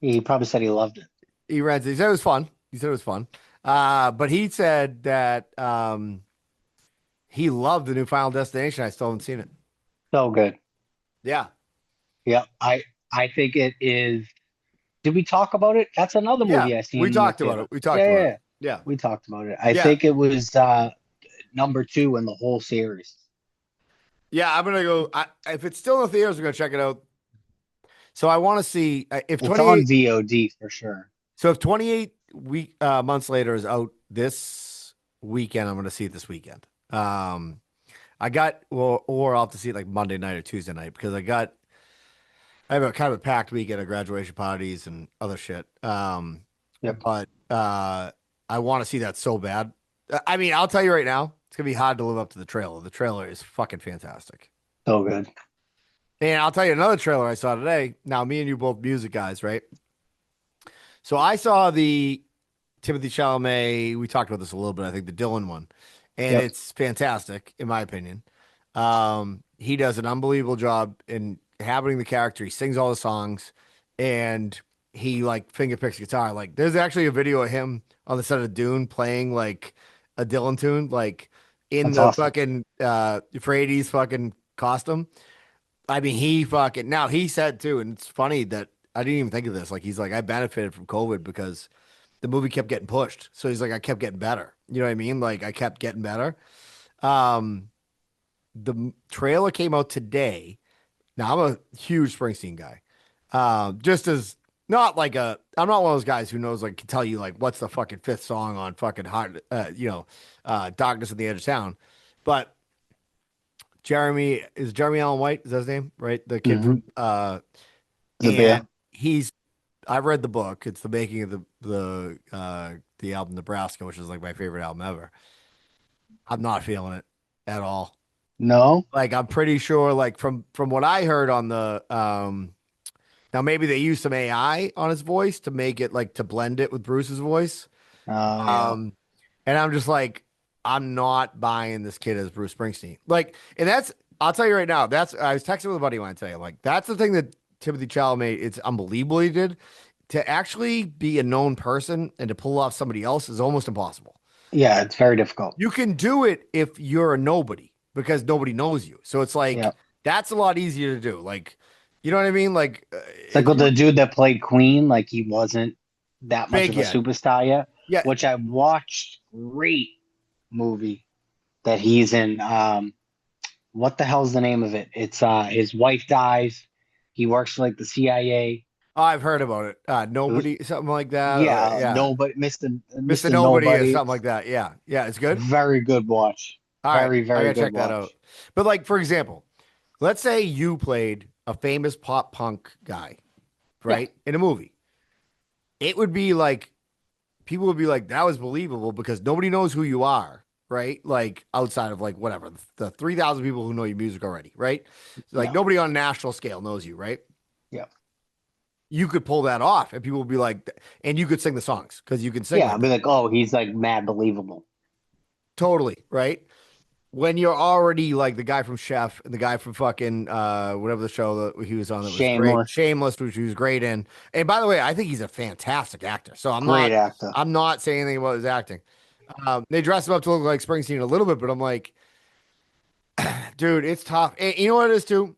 He probably said he loved it. He said it was fun. He said it was fun. But he said that he loved the new Final Destination. I still haven't seen it. So good. Yeah. Yeah, I think it is. Did we talk about it? That's another Yeah. movie I We seen in the talked about it. theater. We Yeah, talked yeah, about it. yeah. Yeah. We talked about it. I Yeah. think it was number two in the whole series. Yeah. I'm gonna go. If it's still in the theaters, we're gonna check it out. So I want to see if It's on 28. VOD for sure. So if 28 months later is out this weekend, I'm gonna see it this weekend. I got or I'll have to see it like Monday night or Tuesday night because I have a kind of a packed weekend of graduation parties and other shit. Yep. But I want to see that so bad. I mean, I'll tell you right now, it's gonna be hard to live up to the trailer. The trailer is fucking fantastic. So good. And I'll tell you another trailer I saw today. Now, me and you both music guys, right? So I saw the Timothy Chalamet. We talked about this a little bit. I think the Dylan one, and Yep. it's fantastic in my opinion. He does an unbelievable job in inhabiting the character. He sings all the songs, and he like finger picks guitar. Like there's actually a video of him on the set of Dune playing like a Dylan tune, like in That's the awesome. fucking Euphrates fucking costume. I mean, he fucking now he said too, and it's funny that I didn't even think of this. Like he's like, I benefited from COVID because the movie kept getting pushed. So he's like, I kept getting better. You know what I mean? Like I kept getting better. Um, the trailer came out today. Now I'm a huge Springsteen guy. Just as not like I'm not one of those guys who knows like can tell you like what's the fucking fifth song on fucking hard, Darkness at the Edge of Town. But Jeremy Allen White, is that his name? Right? The kid Hmm. from The bear. and he's I've read the book. It's the making of the album Nebraska, which is like my favorite album ever. I'm not feeling it at all. No. Like I'm pretty sure like from what I heard on the now maybe they used some AI on his voice to make it like to blend it with Bruce's voice. Oh yeah. Um and I'm just like I'm not buying this kid as Bruce Springsteen. Like and that's I'll tell you right now, that's I was texting with a buddy when I tell you like that's the thing that Timothy Chalamet it's unbelievable he did to actually be a known person and to pull off somebody else is almost impossible. Yeah, it's very difficult. You can do it if you're a nobody because nobody knows you. So it's Yeah. like that's a lot easier to do. Like, you know what I mean? Like It's like if with you the dude that played Queen, like he wasn't that much big of a yet, superstar yet, yeah. which I watched. Great movie that he's in. What the hell's the name of it? It's his wife dies. He works for like the CIA. Oh, I've heard about it. It was, Nobody, something like that, or yeah, yeah, nobody, Mr. Mr. Nobody or Nobody. something like that. Yeah, yeah, it's good. Very good watch. All right, Very, I very gotta good check that out. watch. But like for example. let's say you played a famous pop punk guy, Yeah, right, in a movie. It would be like people would be like, that was believable because nobody knows who you are, right? Like outside of like whatever, the 3,000 people who know your music already, right? So, like yeah, nobody on a national scale knows you, right? yeah, You could pull that off and people would be like, and you could sing the songs because you can sing yeah. like I'd be that. like, oh, he's like mad believable. Totally, right? When you're already like the guy from Chef and the guy from fucking whatever the show that he was on that was great, Shameless, Shameless, which he was great in. And by the way, I think he's a fantastic actor. So great actor. I'm not saying anything about his acting. They dressed him up to look like Springsteen a little bit, but I'm like, dude, it's tough. And you know what it is too?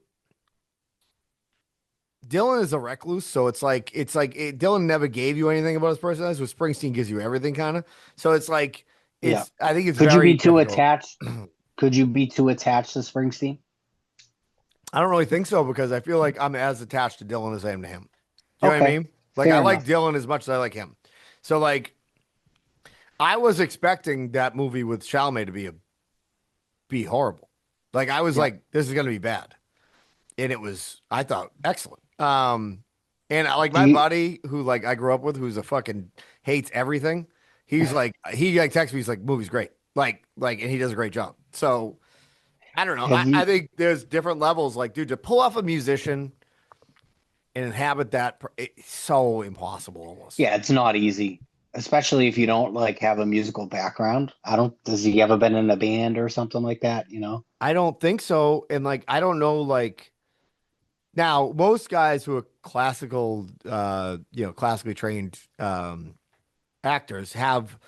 Dylan is a recluse, so Dylan never gave you anything about his personality. So Springsteen gives you everything, kind of. So it's like Yeah. I think it's Could you very be too difficult. attached? Could you be too attached to Springsteen? I don't really think so because I feel like I'm as attached to Dylan as I am to him. You know what I Okay, mean? Like I fair like enough. Dylan as much as I like him. So like I was expecting that movie with Chalamet to be horrible. Like I was Yeah. like, this is gonna be bad. And it was, I thought, excellent. And I like Do my you buddy who like I grew up with, who's a fucking hates everything. He's like, he like texts me, he's like, movie's great. And he does a great job. So I don't know. have I you? think there's different levels. Like, dude, to pull off a musician and inhabit that, it's so impossible almost. Yeah, it's not easy, especially if you don't like have a musical background. I don't. Has he ever been in a band or something like that? You know? I don't think so. And like, I don't know, like, now most guys who are classical, classically trained actors have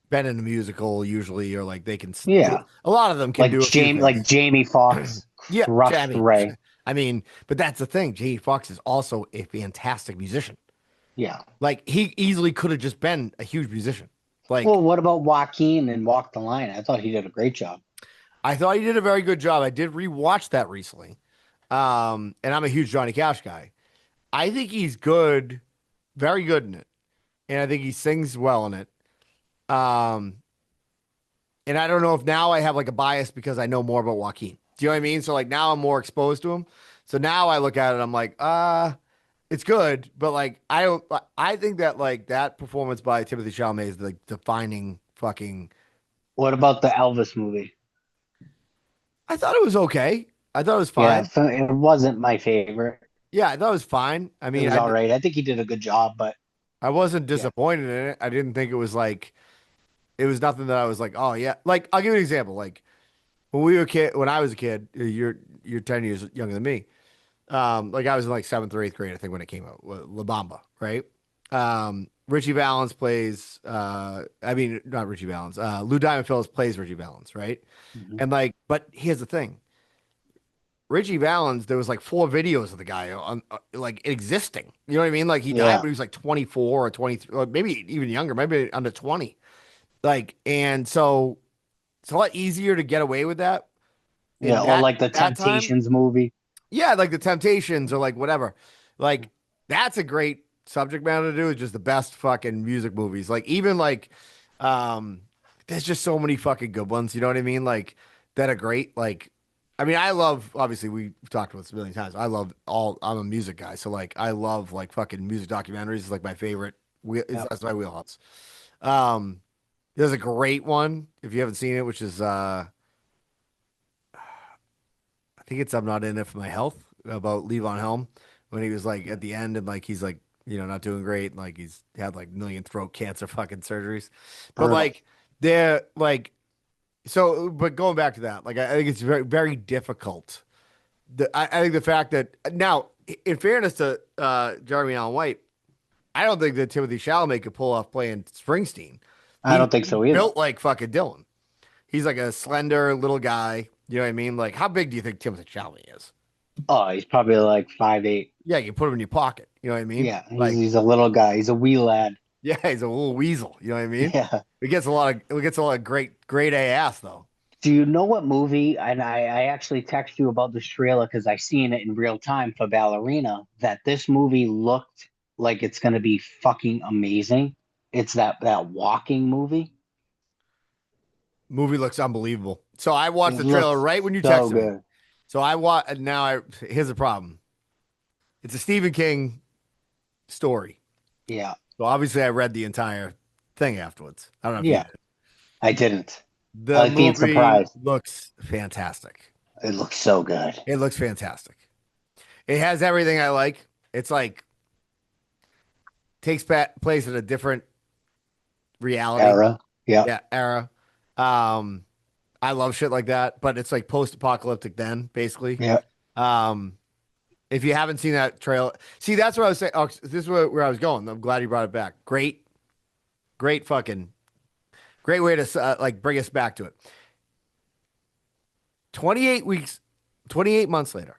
been in a musical usually, or like they can, Yeah, a lot of them can do a few Like things. Jamie Foxx Yeah. crushed Jamie. Ray. I mean, but that's the thing. Jamie Foxx is also a fantastic musician. Yeah. Like he easily could have just been a huge musician. Well, Like what about Joaquin and Walk the Line? I thought he did a great job. I thought he did a very good job. I did rewatch that recently. And I'm a huge Johnny Cash guy. I think he's good, very good in it. And I think he sings well in it. Um, and I don't know if now I have like a bias because I know more about Joaquin. Do you know what I mean? So like now I'm more exposed to him. So now I look at it, I'm like, it's good, but like I don't I think that like that performance by Timothy Chalamet is like defining fucking. What about the Elvis movie? I thought it was okay. I thought it was Yeah, fine. it wasn't my favorite. Yeah, I thought it was fine. I It mean, was all right. I think he did a good job, but I wasn't yeah. disappointed in it. I didn't think it was like it was nothing that I was like, oh yeah. Like I'll give you an example. Like when I was a kid, you're 10 years younger than me. Like I was in like seventh or eighth grade, I think, when it came out, La Bamba, right? Richie Valens plays, I mean, not Richie Valens, Lou Diamond Phillips plays Richie Valens, right? Mhm. And like, but here's the thing. Richie Valens, there was like four videos of the guy on like existing. You know what I mean? Like he died Yeah. when he was like 24 or 23, or maybe even younger, maybe under 20. Like, and so it's a lot easier to get away with that in Yeah. Or like the that time. Temptations movie. Yeah, like the Temptations or like whatever. Like that's a great subject matter to do. It's just the best fucking music movies. Like even like um there's just so many fucking good ones, you know what I mean? Like that are great. Like I mean, I love obviously we've talked about this a million times. I'm a music guy, so like I love like fucking music documentaries. It's like my favorite. Yep. That's my wheelhouse. Um there's a great one if you haven't seen it, which is I think it's I'm Not In It For My Health about Levon Helm when he was like at the end and like he's like, not doing great. And, like he's had like million throat cancer fucking surgeries. But Brutal. like they're like, so, but going back to that, like I think it's very, very difficult. I think the fact that now, in fairness to Jeremy Allen White, I don't think that Timothy Chalamet could pull off playing Springsteen. I don't think He's so either. built like fucking Dylan. He's like a slender little guy. You know what I mean? Like, how big do you think Timothy Chalamet is? Oh, he's probably like 5'8". Yeah, you put him in your pocket. You know what I mean? Yeah, Like, he's a little guy. He's a wee lad. yeah, he's a little weasel. You know what I mean? Yeah. It gets a lot of great A ass though. Do you know what movie? And I actually text you about this trailer because I seen it in real time for Ballerina. That this movie looked like it's gonna be fucking amazing. It's that walking movie. Movie looks unbelievable. So I watched It the trailer looks right when you so texted me. good. So I watch now. Here's the problem. It's a Stephen King story. Yeah. So obviously, I read the entire thing afterwards. I don't know if you Yeah. did. I didn't. I The like being movie surprised. looks fantastic. It looks so good. It looks fantastic. It has everything I like. It's like place in a different reality. Era. Yeah. Yeah, era. Um, I love shit like that, but it's like post-apocalyptic then, basically. Yeah. Um, if you haven't seen that trail, see, that's what I was saying. Oh, this is where I was going. I'm glad you brought it back. Great fucking great way to like bring us back to it. 28 weeks, 28 months later.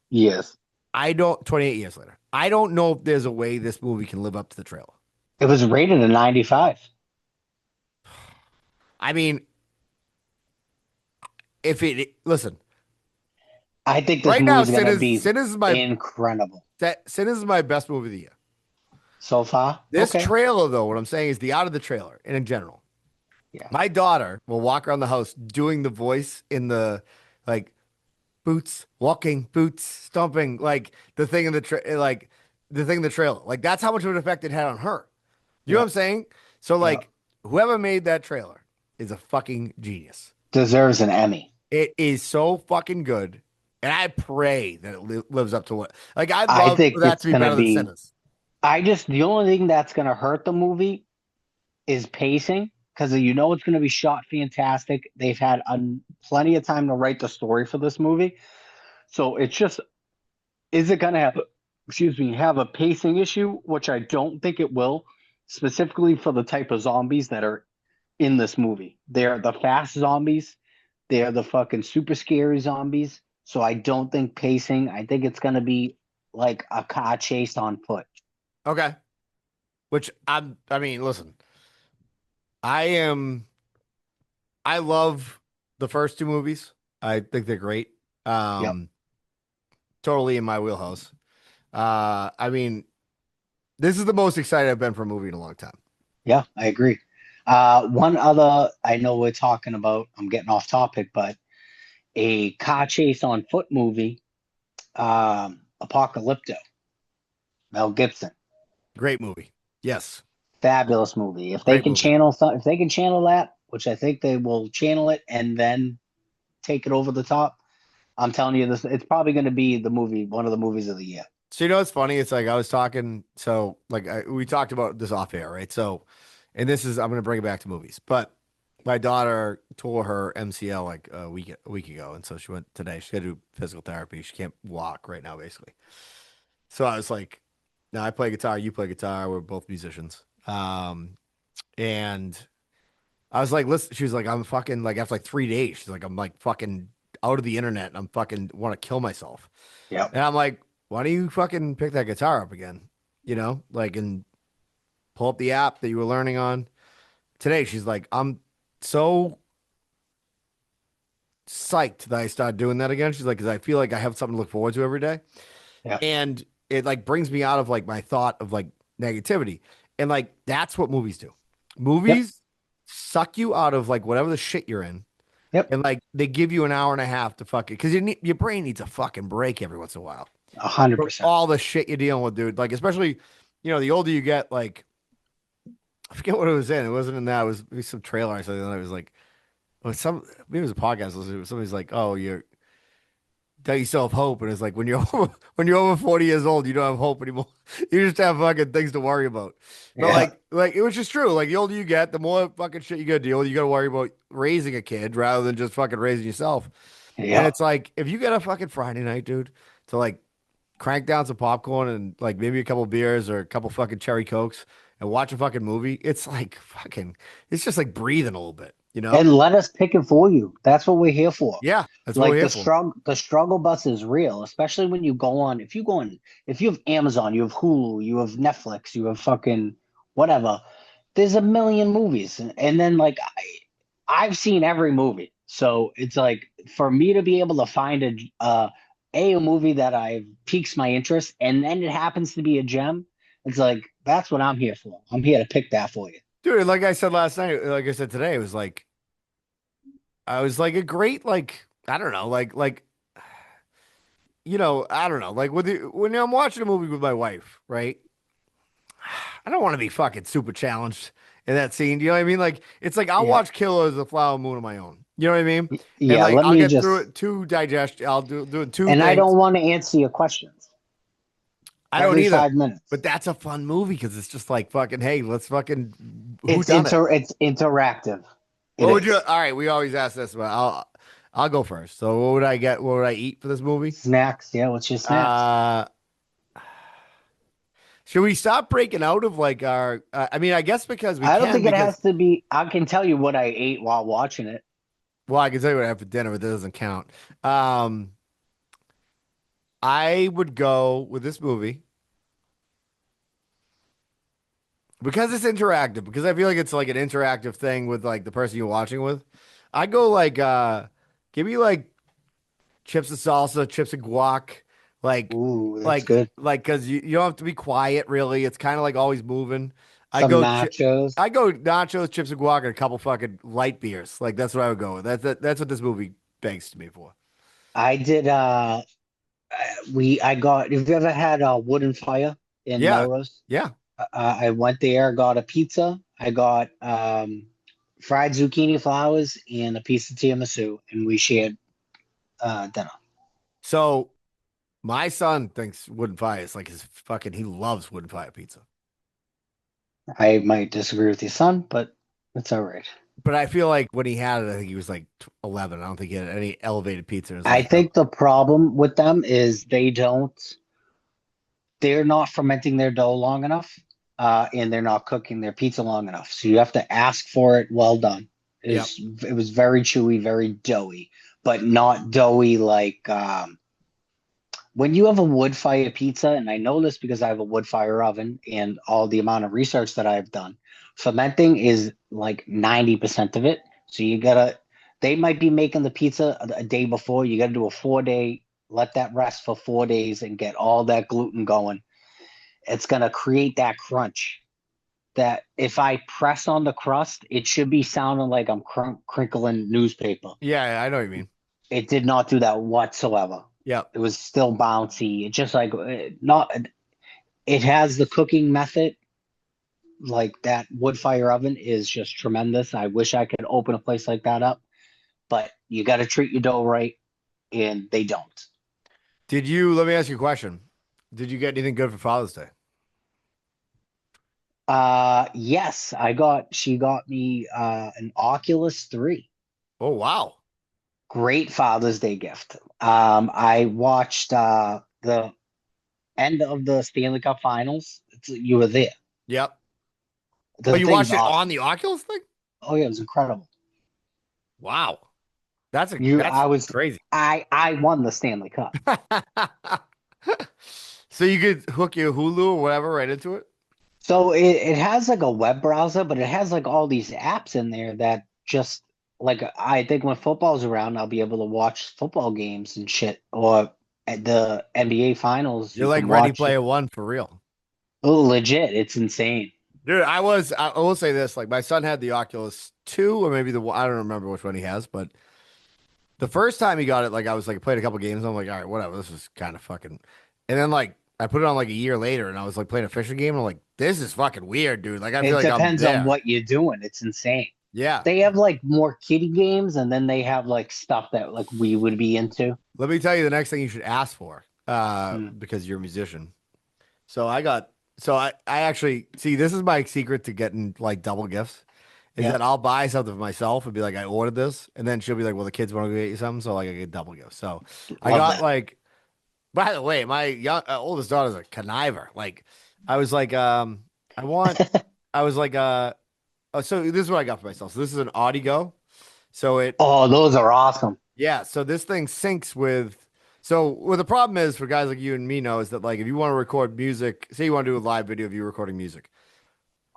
Yes. 28 years later. I don't know if there's a way this movie can live up to the trailer. It was rated a 95. I mean, if it listen, I think this right now, movie's gonna be incredible. Sin is my best movie of the year. So far. This Okay. trailer, though, what I'm saying is the out of the trailer and in general. Yeah. My daughter will walk around the house doing the voice in the like boots, walking, boots, stomping, like the thing in like the thing in the trailer. Like that's how much of an effect it had on her. You know what Yeah. I'm saying? So Yeah. like whoever made that trailer is a fucking genius. Deserves an Emmy. It is so fucking good. And I pray that it lives up to what like I'd I love think for that it's to be gonna better than be. Sinners. The only thing that's gonna hurt the movie is pacing because you know it's gonna be shot fantastic. They've had plenty of time to write the story for this movie, so it's just is it gonna have excuse me have a pacing issue, which I don't think it will, specifically for the type of zombies that are in this movie. They're the fast zombies. They're the fucking super scary zombies. So I don't think pacing. I think it's gonna be like a car chase on foot. Okay. I mean, listen, I am I love the first two movies. I think they're great. Yep. Um, totally in my wheelhouse. I mean, this is the most excited I've been for a movie in a long time. Yeah, I agree. One other, I know we're talking about, I'm getting off topic, but a car chase on foot movie, Apocalypto, Mel Gibson, Great movie. Yes, fabulous movie. great movie. If they can channel that, which I think they will channel it and then take it over the top, I'm telling you this, it's probably going to be the movie, one of the movies of the year. So you know what's funny? It's like I was talking. So like we talked about this off air, right? So, and this is I'm gonna bring it back to movies. But my daughter tore her MCL like a week ago, and so she went today. She had to do physical therapy. She can't walk right now, basically. So I was like, "Now I play guitar. You play guitar. We're both musicians." And I was like, "Listen," she was like, "I'm fucking like after like 3 days." She's like, "I'm like fucking out of the internet. And I'm fucking want to kill myself." Yep. And I'm like, why don't you fucking pick that guitar up again? You know, like and pull up the app that you were learning on today. She's like, I'm so psyched that I started doing that again. She's like, because I feel like I have something to look forward to every day. Yep. And it like brings me out of like my thought of like negativity. And like that's what movies do. Yep. Movies suck you out of like whatever the shit you're in. Yep. And like they give you an hour and a half to fuck it because your brain needs a fucking break every once in a while. A hundred For percent. all the shit you're dealing with, dude. Like, especially, the older you get, like, I forget what it was in. It wasn't in that. It was maybe some trailer or something. And it was like, maybe it was a podcast. Somebody's like, oh, you still have hope. And it's like, when you're, when you're over 40 years old, you don't have hope anymore. You just have fucking things to worry about. But Yeah. like, it was just true. Like, the older you get, the more fucking shit you got to deal with. You got to worry about raising a kid rather than just fucking raising yourself. And Yeah. it's like, if you get a fucking Friday night, dude, to like, crank down some popcorn and like maybe a couple beers or a couple fucking cherry cokes and watch a fucking movie, it's like fucking, it's just like breathing a little bit, you know? And let us pick it for you. That's what we're here for. Yeah, that's what we're Like here for. the struggle bus is real, especially when you go on. If you have Amazon, you have Hulu, you have Netflix, you have fucking whatever. There's a million movies, and then like I've seen every movie, so it's like for me to be able to find a movie that I piques my interest, and then it happens to be a gem. It's like that's what I'm here for. I'm here to pick that for you. Dude, like I said last night, like I said today, it was like, I was like a great, like, I don't know, like I don't know. Like when I'm watching a movie with my wife, right? I don't want to be fucking super challenged in that scene. Do you know what I mean? Like it's like I'll Yeah. watch Killer of the Flower Moon on my own. You know what I mean? And Yeah, like let I'll me get through just, it two digest. I'll do it two and I things. don't want to answer your questions I don't every either. 5 minutes. But that's a fun movie because it's just like fucking. Hey, let's fucking who done it? It's interactive. It What would you? is. All right, we always ask this, but I'll go first. So what would I get? What would I eat for this movie? Snacks. Yeah, what's your snacks? Uh, should we stop breaking out of like our? I mean, I guess because we I don't can think it because has to be. I can tell you what I ate while watching it. well, I can tell you what I have for dinner, but that doesn't count. Um, I would go with this movie because it's interactive. Because I feel like it's like an interactive thing with like the person you're watching with. I go like give me like chips and salsa, chips and guac, like Ooh, that's like good. like because you don't have to be quiet really. It's kind of like always moving. I Some go nachos. I go nachos, chips and guac, and a couple fucking light beers. Like that's what I would go with. That's what this movie begs to me for. I did. I got. Have you ever had a wooden fire in Yeah, Melrose? yeah. I went there, got a pizza. I got fried zucchini flowers and a piece of tiramisu, and we shared dinner. So my son thinks wooden fire is like his fucking. He loves wooden fire pizza. I might disagree with your son, but it's all right. But I feel like when he had it, I think he was like 11. I don't think he had any elevated pizza in his I life ever. think the problem with them is they're not fermenting their dough long enough, and they're not cooking their pizza long enough. So you have to ask for it well done. Yep. It was very chewy, very doughy, but not doughy like when you have a wood fire pizza, and I know this because I have a wood fire oven and all the amount of research that I've done, fermenting is like 90% of it. So they might be making the pizza a day before. You gotta do a 4 day, let that rest for 4 days and get all that gluten going. It's gonna create that crunch that if I press on the crust, it should be sounding like I'm crinkling newspaper. Yeah, I know what you mean. It did not do that whatsoever. Yep. It was still bouncy. It just like not. It has the cooking method. Like that wood fire oven is just tremendous. I wish I could open a place like that up, but you got to treat your dough right, and they don't. Let me ask you a question. Did you get anything good for Father's Day? Yes, she got me an Oculus 3. Oh, wow. Great Father's Day gift. I watched the end of the Stanley Cup Finals. You were there. Yep. Oh, The you thing's watched it on awesome. the Oculus thing? Oh yeah, it was incredible. Wow. I That's was crazy. I won the Stanley Cup. So you could hook your Hulu or whatever right into it? So it has like a web browser, but it has like all these apps in there that just like I think when football's around, I'll be able to watch football games and shit. Or at the NBA finals, You're you like can Ready watch it. Player One for real. Oh, legit, it's insane. Dude, I will say this, like my son had the Oculus 2 or maybe I don't remember which one he has, but the first time he got it, like I was like played a couple games, and I'm like, all right, whatever, this is kind of fucking. And then like I put it on like a year later, and I was like playing a fishing game, and I'm like, this is fucking weird, dude. Like I feel It like I'm depends on there. what you're doing. It's insane. Yeah. They have like more kiddie games, and then they have like stuff that like we would be into. Let me tell you the next thing you should ask for, Hmm. because you're a musician. So I actually see this is my secret to getting like double gifts is Yeah, that I'll buy something for myself and be like, I ordered this, and then she'll be like, well, the kids want to go get you something, so like I get double gifts. So I love got that. like. By the way, my oldest daughter's a conniver. Like, I was like, I want, I was like, oh, so this is what I got for myself. So this is an Audigo. So Oh, those are awesome. yeah. So this thing syncs with. So what the problem is for guys like you and me know is that like if you want to record music, say you want to do a live video of you recording music,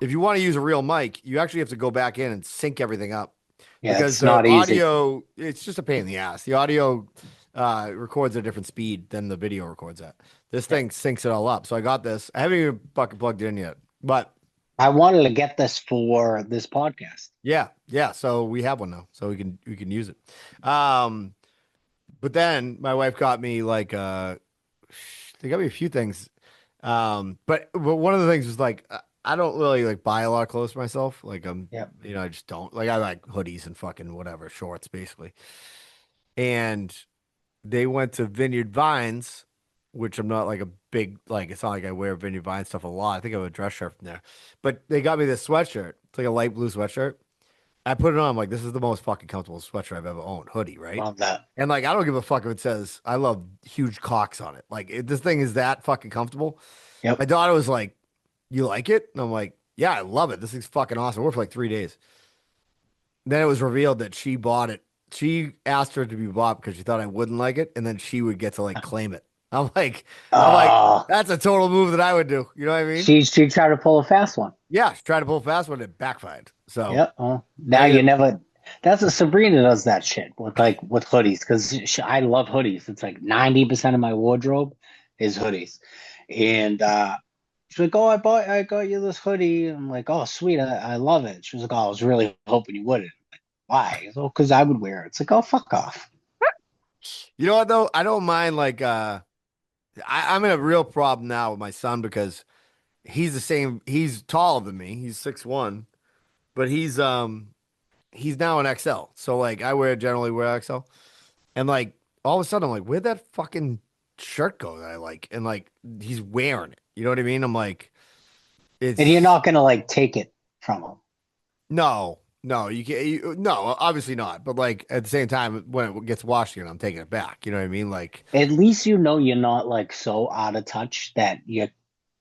if you want to use a real mic, you actually have to go back in and sync everything up Yeah, because it's the not easy. audio, it's just a pain in the ass. The audio records at a different speed than the video records at. This Yeah. thing syncs it all up. So I got this. I haven't even fucking plugged it in yet, but I wanted to get this for this podcast. yeah, yeah. So we have one now, so we can use it. Um, But then my wife got me like they got me a few things. But one of the things was like I don't really like buy a lot of clothes for myself. Like Yep. I just don't. Like I like hoodies and fucking whatever, shorts basically. And they went to Vineyard Vines, which I'm not like a big like it's not like I wear Vineyard Vines stuff a lot. I think I have a dress shirt from there. But they got me this sweatshirt. It's like a light blue sweatshirt. I put it on. I'm like, this is the most fucking comfortable sweatshirt I've ever owned. Hoodie, right? Love that. And like, I don't give a fuck if it says I love huge cocks on it. Like, this thing is that fucking comfortable. My Yep. daughter was like, "You like it?" And I'm like, "Yeah, I love it. This thing's fucking awesome." I wore it for like 3 days. Then it was revealed that she bought it. She asked her to be bought because she thought I wouldn't like it, and then she would get to like claim it. I'm like, I'm like, Oh, that's a total move that I would do. You know what I mean? she tried to pull a fast one. Yeah, she tried to pull a fast one, it backfired. So Yep. Well, now I you get never. That's what Sabrina does that shit with like with hoodies because I love hoodies. It's like 90% of my wardrobe is hoodies, and she's like, "Oh, I got you this hoodie." I'm like, "Oh, sweet, I love it." She was like, "Oh, I was really hoping you wouldn't." Why? Oh, because I would wear it. It's like, oh, fuck off. you know what though? I don't mind like I'm in a real problem now with my son because he's the same. He's taller than me. He's 6'1", but he's now an XL. So like I generally wear XL, and like all of a sudden I'm like, where'd that fucking shirt go that I like? And like he's wearing it. You know what I mean? I'm like, And you're it's not gonna like take it from them. no, no, you can't. No, obviously not. But like at the same time, when it gets washed again, I'm taking it back. You know what I mean? Like At least you know you're not like so out of touch that your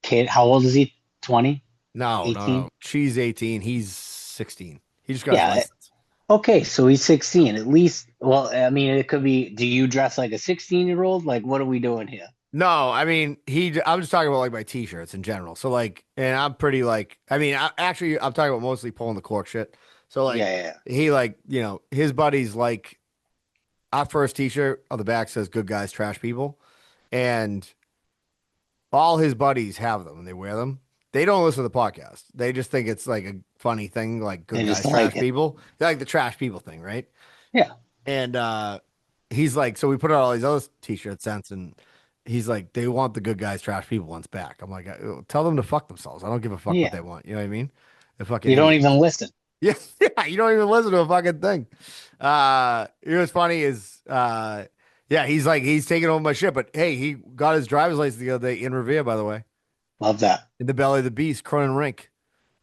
kid, how old is he? 20, no, no, 18? no. She's 18. He's 16. He just got his Yeah. license. Okay, so he's 16. At least, well, I mean, it could be, do you dress like a 16-year-old? Like, what are we doing here? No, I mean I'm just talking about like my t-shirts in general. So like, and I'm pretty like, I mean, actually I'm talking about mostly pulling the cork shit. So Yeah, like, yeah, yeah. he like, his buddies like our first t-shirt on the back says "Good guys, trash people," and all his buddies have them and they wear them. They don't listen to the podcast. They just think it's like a funny thing, like "Good They just guys, like trash it. people." They like the trash people thing, right? Yeah. And he's like, so we put out all these other t-shirt scents, and he's like, they want the good guys, trash people ones back. I'm like, tell them to fuck themselves. I don't give a fuck what Yeah. they want. You know what I mean? They're fucking You don't idiots. even listen. Yeah, yeah. You don't even listen to a fucking thing. You know what's funny is, yeah, he's taking over my shit. But hey, he got his driver's license the other day in Revere, by the way, Love that. in the belly of the beast, Cronin Rink.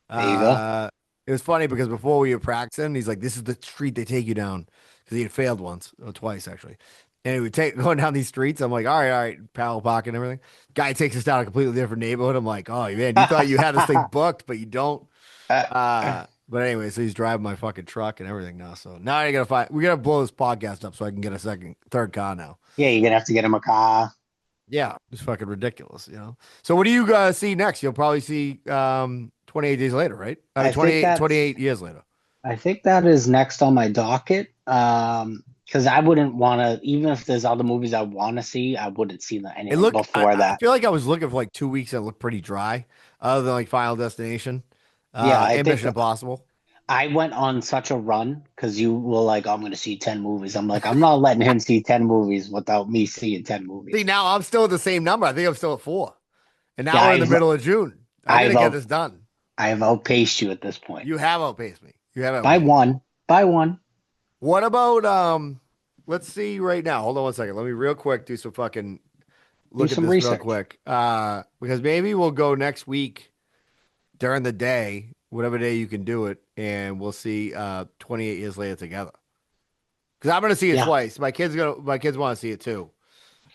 There you go. Uh, it was funny because before we were practicing, he's like, "This is the street they take you down," because he had failed once or twice actually. And he would take going down these streets. I'm like, all right, parallel park and everything. Guy takes us down a completely different neighborhood. I'm like, oh man, you thought you had this thing booked, but you don't. But anyway, so he's driving my fucking truck and everything now. So now we gotta blow this podcast up so I can get a third car now. Yeah, you're gonna have to get him a car. Yeah, it's fucking ridiculous. So what do you guys see next? You'll probably see 28 days later, right? I mean I think 28 years later. I think that is next on my docket. Because I wouldn't want to, even if there's other movies I want to see, I wouldn't see It anything looked before I that. feel like I was looking for like 2 weeks that looked pretty dry, other than like Final Destination, Yeah, I and think Mission Impossible. I went on such a run because you were like, I'm going to see 10 movies. I'm like, I'm not letting him see 10 movies without me seeing 10 See, movies. now I'm still at the same number. I think I'm still at 4. And now Yeah, we're in the middle of June. I gotta I've, get out, this done. I've outpaced you at this point. You have outpaced me. You have By outpaced me. one, by one. What about let's see right now. Hold on 1 second. Let me real quick do some fucking Do look at some this real research. quick. Because maybe we'll go next week during the day, whatever day you can do it, and we'll see 28 years later together. Because I'm gonna see it Yeah, twice. My kids want to see it too.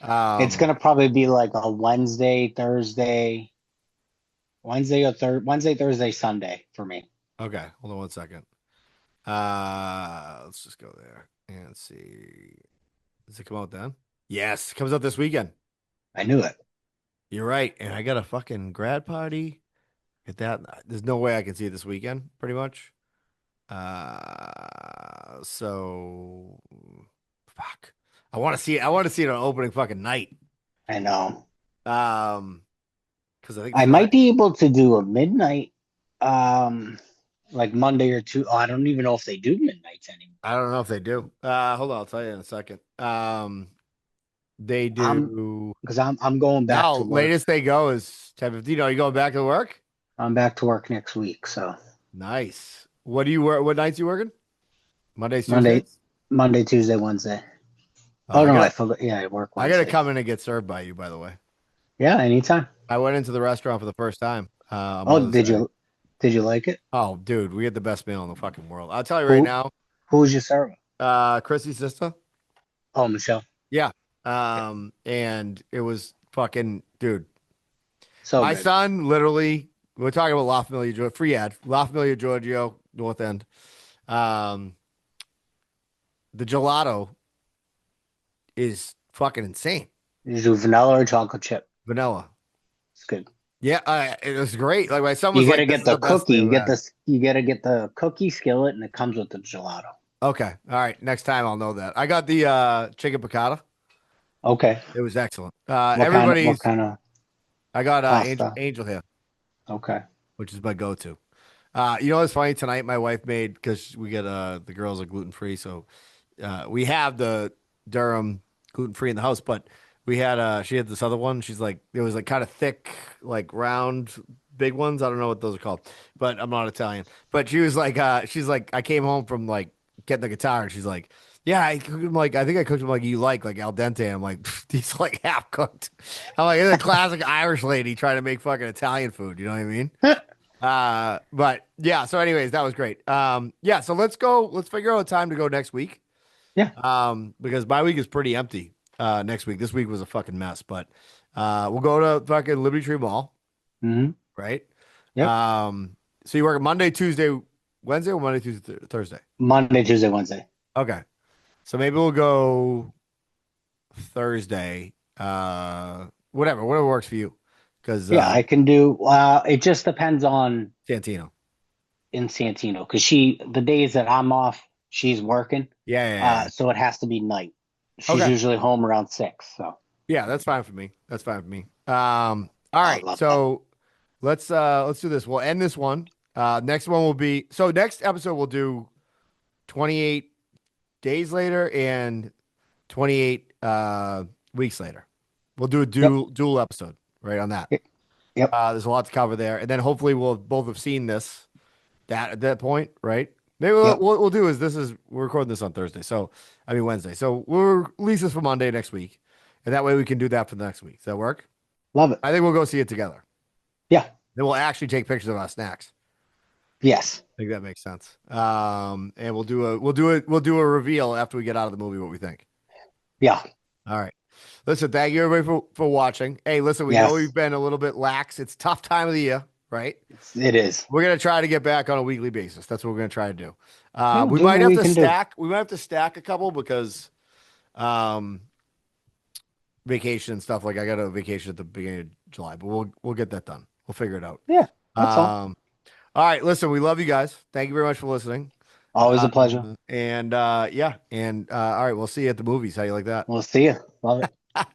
it's Um, going to probably be like a Wednesday, Thursday, Sunday for me. okay, hold on 1 second. Let's just go there and see. Does it come out then? Yes, it comes out this weekend. I knew it. You're right. And I got a fucking grad party. Get that. There's no way I can see it this weekend, pretty much. So fuck. I want to see it. I want to see it on opening fucking night. I know. Um, because I think I Friday. might be able to do a midnight. Um, like Monday or two. Oh, I don't even know if they do midnights anymore. I don't know if they do. Hold on, I'll tell you in a second. They I'm do. because I'm going back No, to work. latest they go is 10:15. Are you going back to work? I'm back to work next week. So Nice. What do you work? What nights you working? Mondays, Monday, Tuesdays? Monday, Tuesday, Wednesday. Oh, Oh no, I forgot. Yeah, I work I gotta Wednesdays. come in and get served by you, by the way. Yeah, anytime. I went into the restaurant for the first time on Oh, Mother's Day. did you like it? Oh, dude, we had the best meal in the fucking world. I'll tell you right Who now, who's your server? Chrissy's sister. Oh, Michelle. Yeah. Yeah, And it was fucking, dude. so My good. son literally, we're talking about La Familia, free ad, La Familia Giorgio, North End. Um, the gelato is fucking insane. You do vanilla or chocolate chip. Vanilla. It's good. Yeah, it was great. Like my son You was gotta like, "This get is the the best cookie. thing I've had." You gotta get the cookie skillet, and it comes with the gelato. Okay, all right. Next time I'll know that. I got the chicken piccata. Okay. It was excellent. What Everybody's. kind of I got pasta? angel hair, Okay. which is my go-to. You know what's funny tonight? My wife made because we get the girls are gluten free, so we have the Durham gluten free in the house, but we had she had this other one. She's like it was like kind of thick, like round, big ones. I don't know what those are called, but I'm not Italian. But she was like she's like I came home from like getting the guitar, and she's like, yeah, I cooked them like I think I cooked them like you like al dente. I'm like these like half cooked. I'm like it's a classic Irish lady trying to make fucking Italian food. You know what I mean? But yeah, so anyways, that was great. Yeah, so let's go, let's figure out a time to go next week. Yeah. Because my week is pretty empty next week. This week was a fucking mess, but we'll go to fucking Liberty Tree Mall, Hmm. right? Yep. So you work Monday, Tuesday, Wednesday, or Monday, Tuesday, Thursday? Monday, Tuesday, Wednesday. Okay. So maybe we'll go Thursday. Whatever works for you. Because Yeah, I can do. It just depends on Santino. in Santino because the days that I'm off, she's working. Yeah. So it has to be night. She's Okay. usually home around 6. So Yeah, that's fine for me. That's fine for me. All I right. love that. So let's do this. We'll end this one. Next one will be so next episode we'll do 28 days later and 28 weeks later. We'll do a Yep. dual episode right on that. Yep. Yep. There's a lot to cover there, and then hopefully we'll both have seen this that at that point, right? Maybe Yep. what we'll do is we're recording this on Thursday, so I mean Wednesday. So we'll release this for Monday next week, and that way we can do that for the next week. Does that work? Love it. I think we'll go see it together. Yeah. Then we'll actually take pictures of our snacks. Yes. I think that makes sense. And we'll do a reveal after we get out of the movie what we think. Yeah. All right. Listen, thank you everybody for watching. Hey, listen, we know Yes. we've been a little bit lax. It's tough time of the year, right? It is. We're gonna try to get back on a weekly basis. That's what we're gonna try to do. Well, We do might what have we to can do. stack. We might have to stack a couple because um vacation and stuff. Like I got a vacation at the beginning of July, but we'll get that done. We'll figure it out. Yeah. That's all. Um, all right, listen, we love you guys. Thank you very much for listening. Always a pleasure. And yeah, and all right, we'll see you at the movies. How you like that? We'll see you. Love it.